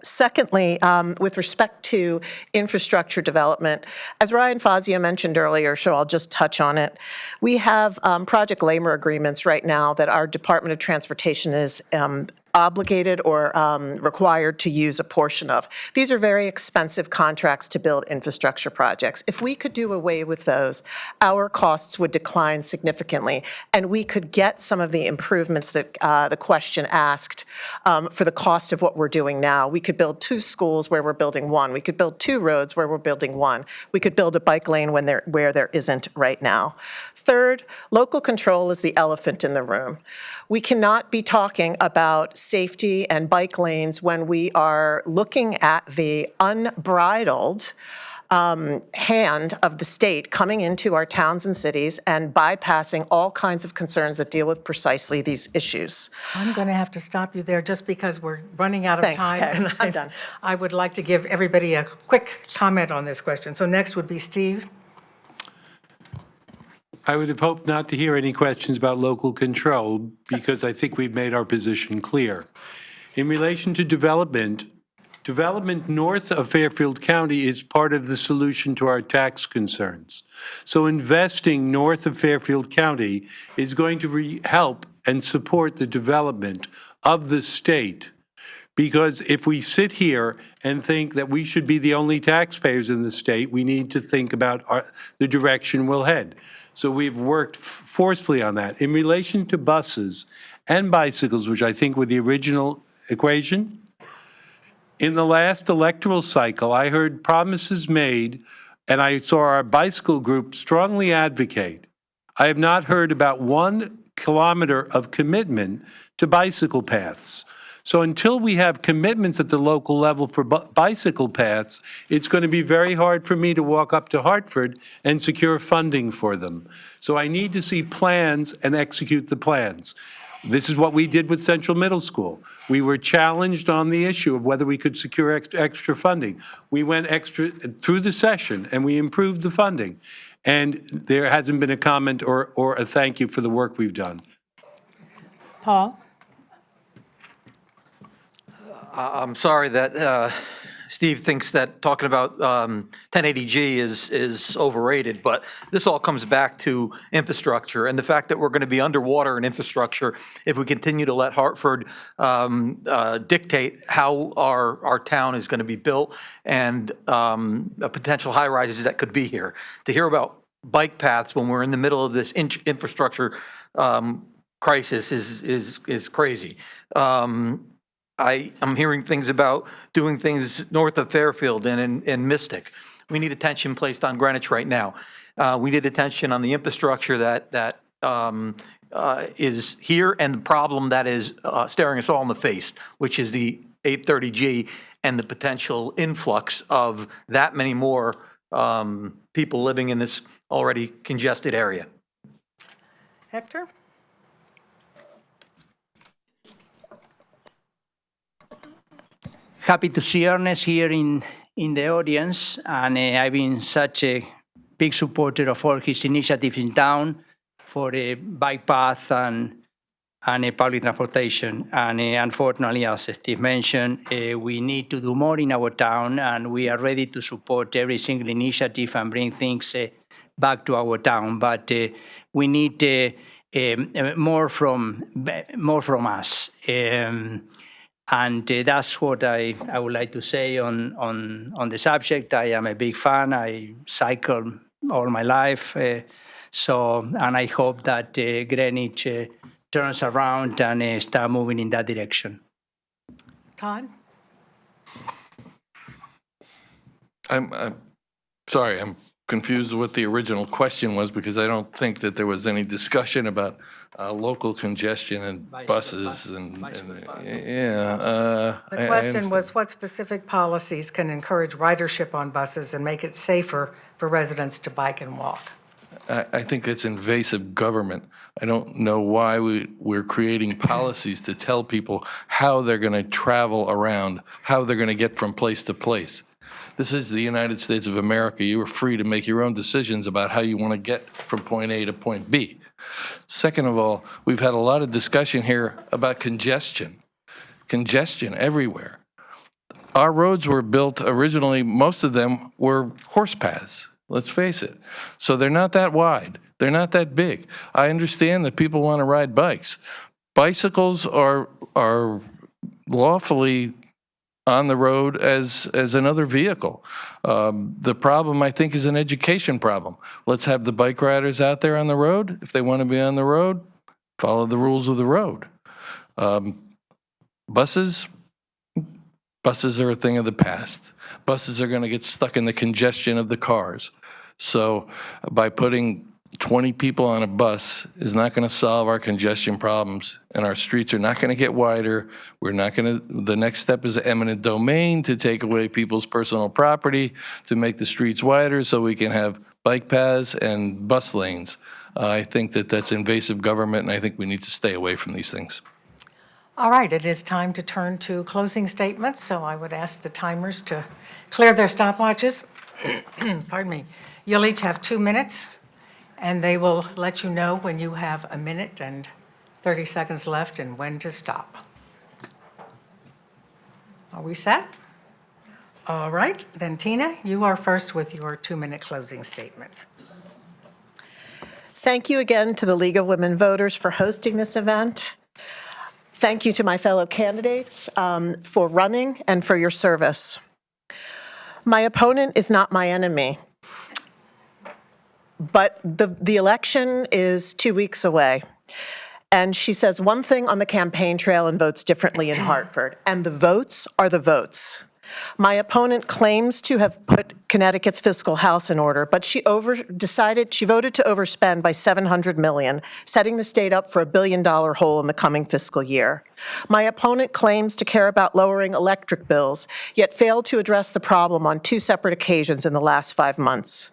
Secondly, with respect to infrastructure development, as Ryan Fazio mentioned earlier, so I'll just touch on it, we have project labor agreements right now that our Department of Transportation is obligated or required to use a portion of. These are very expensive contracts to build infrastructure projects. If we could do away with those, our costs would decline significantly, and we could get some of the improvements that the question asked for the cost of what we're doing now. We could build 2 schools where we're building 1. We could build 2 roads where we're building 1. We could build a bike lane where there isn't right now. Third, local control is the elephant in the room. We cannot be talking about safety and bike lanes when we are looking at the unbridled hand of the state coming into our towns and cities and bypassing all kinds of concerns that deal with precisely these issues. I'm going to have to stop you there just because we're running out of Thanks, time. Kay. And I'm done. I would like to give everybody a quick comment on this question. So next would be Steve. I would have hoped not to hear any questions about local control because I think we've made our position clear. In relation to development north of Fairfield County is part of the solution to our tax concerns. So investing north of Fairfield County is going to help and support the development of the state. Because if we sit here and think that we should be the only taxpayers in the state, we need to think about the direction we'll head. So we've worked forcefully on that. In relation to buses and bicycles, which I think were the original equation, in the last electoral cycle, I heard promises made, and I saw our bicycle group strongly advocate. I have not heard about 1 kilometer of commitment to bicycle paths. So until we have commitments at the local level for bicycle paths, it's going to be very hard for me to walk up to Hartford and secure funding for them. So I need to see plans and execute the plans. This is what we did with Central Middle School. We were challenged on the issue of whether we could secure extra funding. We went extra through the session and we improved the funding. And there hasn't been a comment or a thank you for the work we've done. Paul? I'm sorry that Steve thinks that talking about 1080G is overrated, but this all comes back to infrastructure and the fact that we're going to be underwater in infrastructure if we continue to let Hartford dictate how our town is going to be built and potential high rises that could be here. To hear about bike paths when we're in the middle of this infrastructure crisis is crazy. I'm hearing things about doing things north of Fairfield and in Mystic. We need attention placed on Greenwich right now. We need attention on the infrastructure that is here and the problem that is staring us all in the face, which is the 830G and the potential influx of that many more people living in this already congested area. Hector? Happy to see Ernest here in the audience, and I've been such a big supporter of all his initiatives in town for a bike path and a public transportation. And unfortunately, as Steve mentioned, we need to do more in our town, and we are ready to support every single initiative and bring things back to our town. But we need more from us. And that's what I would like to say on the subject. I am a big fan. I cycle all my life. And I hope that Greenwich turns around and start moving in that direction. Todd? I'm sorry, I'm confused with what the original question was because I don't think that there was any discussion about local congestion and buses and yeah. The question was what specific policies can encourage ridership on buses and make it safer for residents to bike and walk? I think it's invasive government. I don't know why we're creating policies to tell people how they're going to travel around, how they're going to get from place to place. This is the United States of America. You are free to make your own decisions about how you want to get from point A to point B. Second of all, we've had a lot of discussion here about congestion everywhere. Our roads were built originally, most of them were horse paths, let's face it. So they're not that wide, they're not that big. I understand that people want to ride bikes. Bicycles are lawfully on the road as another vehicle. The problem, I think, is an education problem. Let's have the bike riders out there on the road. If they want to be on the road, follow the rules of the road. Buses are a thing of the past. Buses are going to get stuck in the congestion of the cars. So by putting 20 people on a bus is not going to solve our congestion problems, and our streets are not going to get wider. We're not going to, the next step is eminent domain to take away people's personal property, to make the streets wider so we can have bike paths and bus lanes. I think that that's invasive government, and I think we need to stay away from these things. All right, it is time to turn to closing statements, so I would ask the timers to clear their stopwatches. Pardon me. You'll each have 2 minutes, and they will let you know when you have a minute and 30 seconds left and when to stop. Are we set? All right, then Tina, you are first with your 2-minute closing statement. Thank you again to the League of Women Voters for hosting this event. Thank you to my fellow candidates for running and for your service. My opponent is not my enemy, but the election is 2 weeks away. And she says one thing on the campaign trail and votes differently in Hartford, and the votes are the votes. My opponent claims to have put Connecticut's fiscal house in order, but she voted to overspend by $700 million, setting the state up for a $1 billion hole in the coming fiscal year. My opponent claims to care about lowering electric bills, yet failed to address the problem on 2 separate occasions in the last 5 months.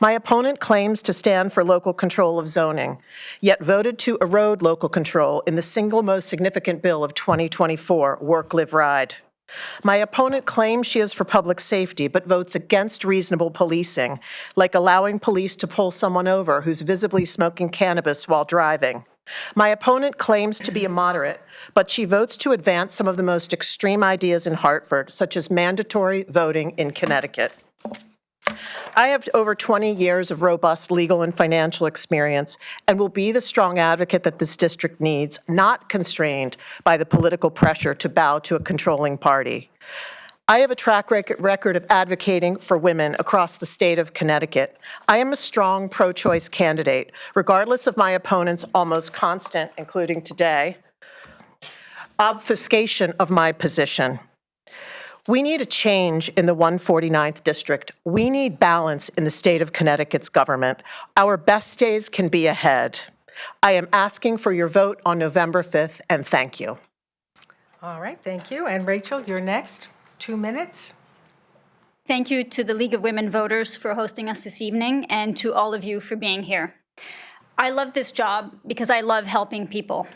My opponent claims to stand for local control of zoning, yet voted to erode local control in the single most significant bill of 2024, Work, Live, Ride. My opponent claims she is for public safety, but votes against reasonable policing, like allowing police to pull someone over who's visibly smoking cannabis while driving. My opponent claims to be a moderate, but she votes to advance some of the most extreme ideas in Hartford, such as mandatory voting in Connecticut. I have over 20 years of robust legal and financial experience and will be the strong advocate that this district needs, not constrained by the political pressure to bow to a controlling party. I have a track record of advocating for women across the state of Connecticut. I am a strong pro-choice candidate, regardless of my opponent's almost constant, including today, obfuscation of my position. We need a change in the 149th district. We need balance in the state of Connecticut's government. Our best days can be ahead. I am asking for your vote on November 5th, and thank you. All right, thank you. And Rachel, you're next. 2 minutes. Thank you to the League of Women Voters for hosting us this evening, and to all of you for being here. I love this job because I love helping people.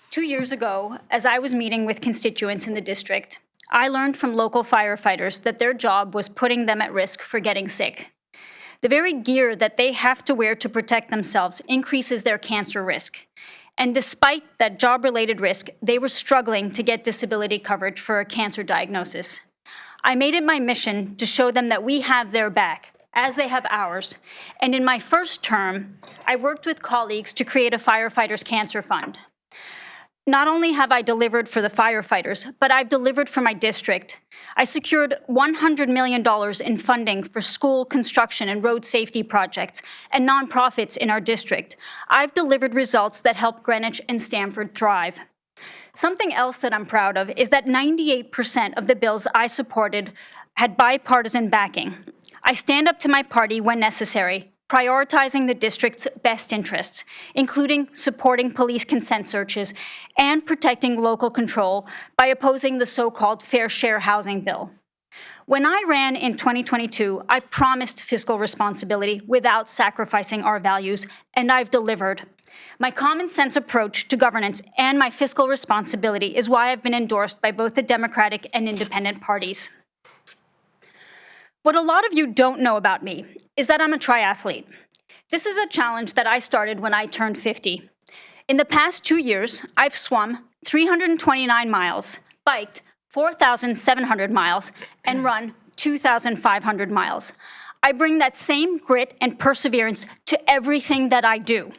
2 years ago, as I was meeting with constituents in the district, I learned from local firefighters that their job was putting them at risk for getting sick. The very gear that they have to wear to protect themselves increases their cancer risk. And despite that job-related risk, they were struggling to get disability coverage for a cancer diagnosis. I made it my mission to show them that we have their back, as they have ours. And in my first term, I worked with colleagues to create a firefighters' cancer fund. Not only have I delivered for the firefighters, but I've delivered for my district. I secured $100 million in funding for school construction and road safety projects and nonprofits in our district. I've delivered results that help Greenwich and Stamford thrive. Something else that I'm proud of is that 98% of the bills I supported had bipartisan backing. I stand up to my party when necessary, prioritizing the district's best interests, including supporting police consent searches and protecting local control by opposing the so-called Fair Share housing bill. When I ran in 2022, I promised fiscal responsibility without sacrificing our values, and I've delivered. My common sense approach to governance and my fiscal responsibility is why I've been endorsed by both the Democratic and Independent parties. What a lot of you don't know about me is that I'm a triathlete. This is a challenge that I started when I turned 50. In the past 2 years, I've swum 329 miles, biked 4,700 miles, and run 2,500 miles. I bring that same grit and perseverance to everything that I do.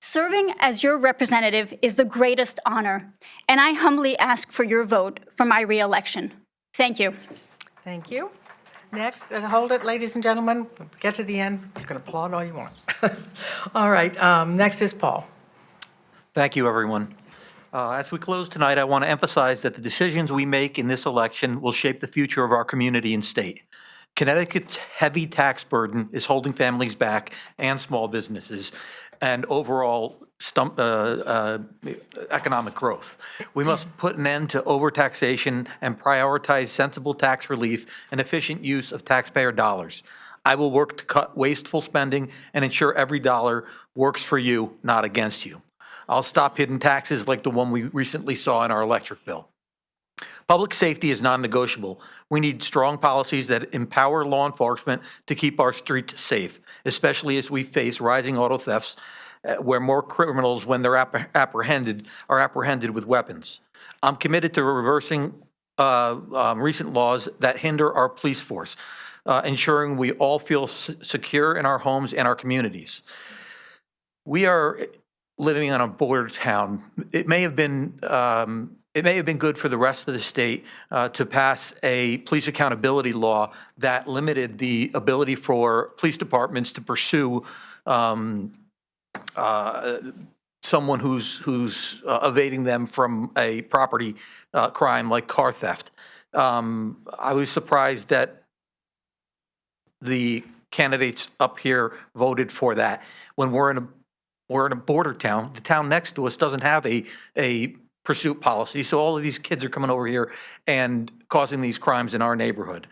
Serving as your representative is the greatest honor, and I humbly ask for your vote for my reelection. Thank you. Thank you. Next, hold it, ladies and gentlemen, get to the end. You can applaud all you want. All right, next is Paul. Thank you, everyone. As we close tonight, I want to emphasize that the decisions we make in this election will shape the future of our community and state. Connecticut's heavy tax burden is holding families back and small businesses and overall economic growth. We must put an end to overtaxation and prioritize sensible tax relief and efficient use of taxpayer dollars. I will work to cut wasteful spending and ensure every dollar works for you, not against you. I'll stop hidden taxes like the one we recently saw in our electric bill. Public safety is non-negotiable. We need strong policies that empower law enforcement to keep our streets safe, especially as we face rising auto thefts, where more criminals, when they're apprehended, are apprehended with weapons. I'm committed to reversing recent laws that hinder our police force, ensuring we all feel secure in our homes and our communities. We are living in a border town. It may have been good for the rest of the state to pass a police accountability law that limited the ability for police departments to pursue someone who's evading them from a property crime like car theft. I was surprised that the candidates up here voted for that when we're in a border town. The town next to us doesn't have a pursuit policy, so all of these kids are coming over here and causing these crimes in our neighborhood.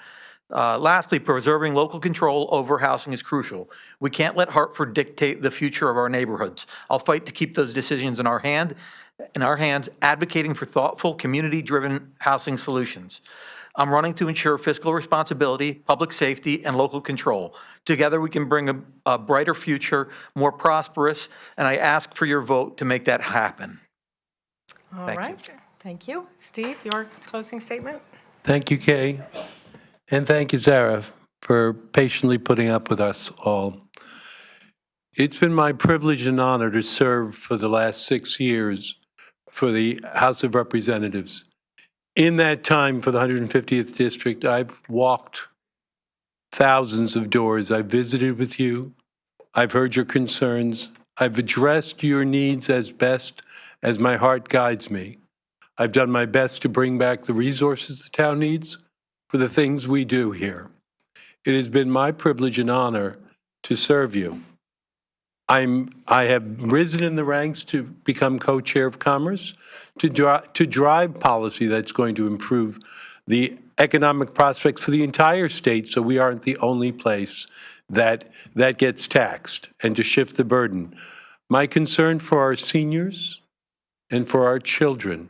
Lastly, preserving local control over housing is crucial. We can't let Hartford dictate the future of our neighborhoods. I'll fight to keep those decisions in our hands, advocating for thoughtful, community-driven housing solutions. I'm running to ensure fiscal responsibility, public safety, and local control. Together, we can bring a brighter future, more prosperous, and I ask for your vote to make that happen. All right, thank you. Steve, your closing statement? Thank you, Kay. And thank you, Zara, for patiently putting up with us all. It's been my privilege and honor to serve for the last 6 years for the House of Representatives. In that time for the 150th District, I've walked thousands of doors. I've visited with you. I've heard your concerns. I've addressed your needs as best as my heart guides me. I've done my best to bring back the resources the town needs for the things we do here. It has been my privilege and honor to serve you. I have risen in the ranks to become co-chair of Commerce, to drive policy that's going to improve the economic prospects for the entire state so we aren't the only place that gets taxed, and to shift the burden. My concern for our seniors and for our children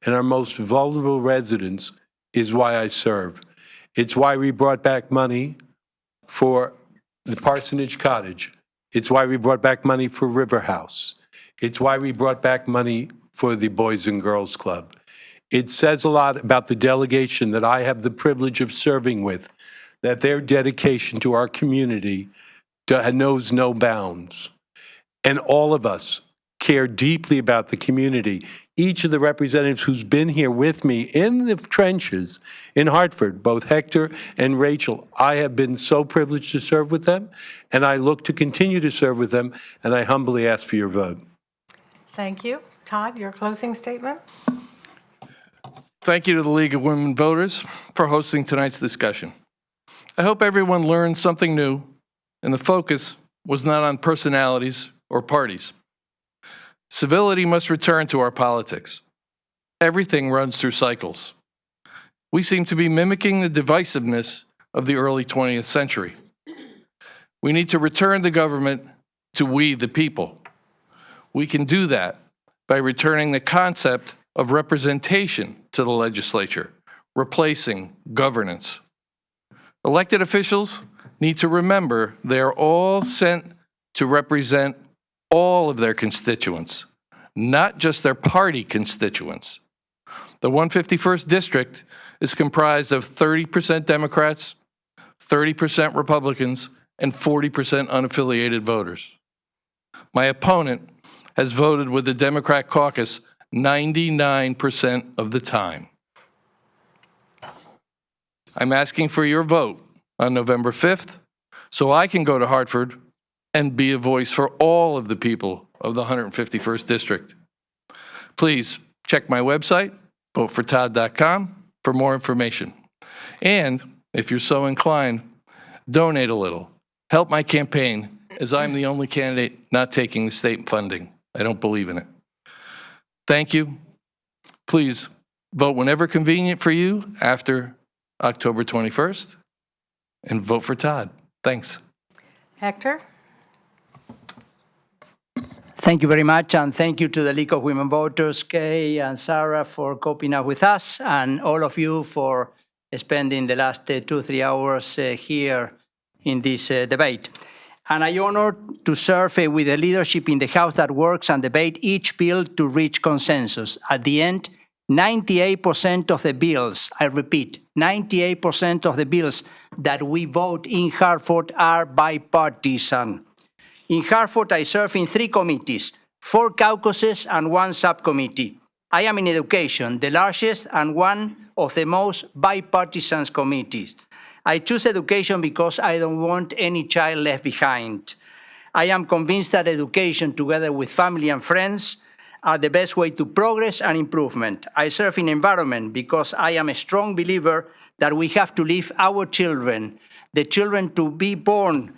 and our most vulnerable residents is why I serve. It's why we brought back money for the Parsonage Cottage. It's why we brought back money for River House. It's why we brought back money for the Boys and Girls Club. It says a lot about the delegation that I have the privilege of serving with, that their dedication to our community knows no bounds. And all of us care deeply about the community. Each of the representatives who's been here with me in the trenches in Hartford, both Hector and Rachel, I have been so privileged to serve with them, and I look to continue to serve with them, and I humbly ask for your vote. Thank you. Todd, your closing statement? Thank you to the League of Women Voters for hosting tonight's discussion. I hope everyone learned something new, and the focus was not on personalities or parties. Civility must return to our politics. Everything runs through cycles. We seem to be mimicking the divisiveness of the early 20th century. We need to return the government to we, the people. We can do that by returning the concept of representation to the legislature, replacing governance. Elected officials need to remember they are all sent to represent all of their constituents, not just their party constituents. The 151st District is comprised of 30% Democrats, 30% Republicans, and 40% unaffiliated voters. My opponent has voted with the Democrat caucus 99% of the time. I'm asking for your vote on November 5th so I can go to Hartford and be a voice for all of the people of the 151st District. Please check my website, votefortodd.com, for more information. And if you're so inclined, donate a little. Help my campaign, as I'm the only candidate not taking the state funding. I don't believe in it. Thank you. Please vote whenever convenient for you after October 21st, and vote for Todd. Thanks. Hector? Thank you very much, and thank you to the League of Women Voters, Kay and Sarah, for coping up with us, and all of you for spending the last 2-3 hours here in this debate. And I'm honored to serve with the leadership in the House that works and debate each bill to reach consensus. At the end, 98% of the bills, I repeat, 98% of the bills that we vote in Hartford are bipartisan. In Hartford, I serve in 3 committees, 4 caucuses and 1 subcommittee. I am in education, the largest and one of the most bipartisan committees. I choose education because I don't want any child left behind. I am convinced that education, together with family and friends, are the best way to progress and improvement. I serve in environment because I am a strong believer that we have to leave our children, the children to be born,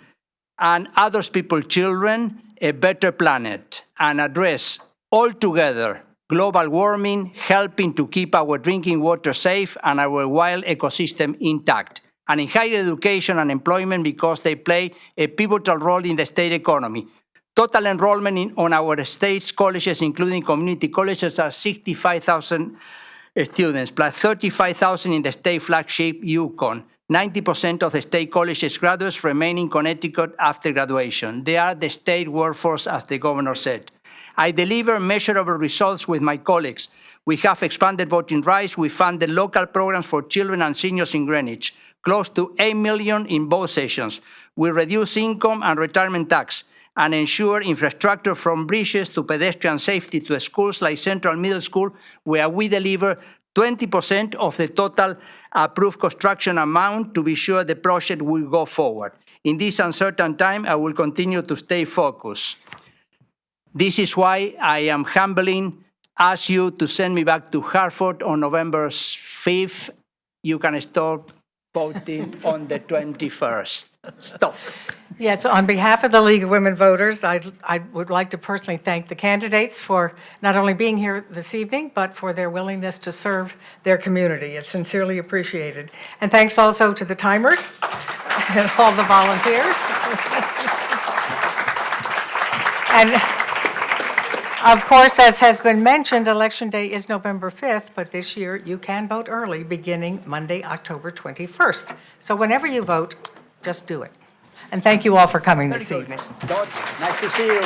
and other people's children, a better planet, and address altogether global warming, helping to keep our drinking water safe and our wild ecosystem intact. And in higher education and employment because they play a pivotal role in the state economy. Total enrollment on our state's colleges, including community colleges, are 65,000 students, plus 35,000 in the state flagship Yukon. 90% of the state colleges graduates remain in Connecticut after graduation. They are the state workforce, as the governor said. I deliver measurable results with my colleagues. We have expanded voting rights. We funded local programs for children and seniors in Greenwich, close to $8 million in both sessions. We reduce income and retirement tax and ensure infrastructure from bridges to pedestrian safety to schools like Central Middle School, where we deliver 20% of the total approved construction amount to be sure the project will go forward. In this uncertain time, I will continue to stay focused. This is why I am humbly ask you to send me back to Hartford on November 5th. You can stop voting on the 21st. Stop. Yes, on behalf of the League of Women Voters, I would like to personally thank the candidates for not only being here this evening, but for their willingness to serve their community. It's sincerely appreciated. And thanks also to the timers and all the volunteers. And of course, as has been mentioned, Election Day is November 5th, but this year you can vote early beginning Monday, October 21st. So whenever you vote, just do it. And thank you all for coming this evening. Nice to see you.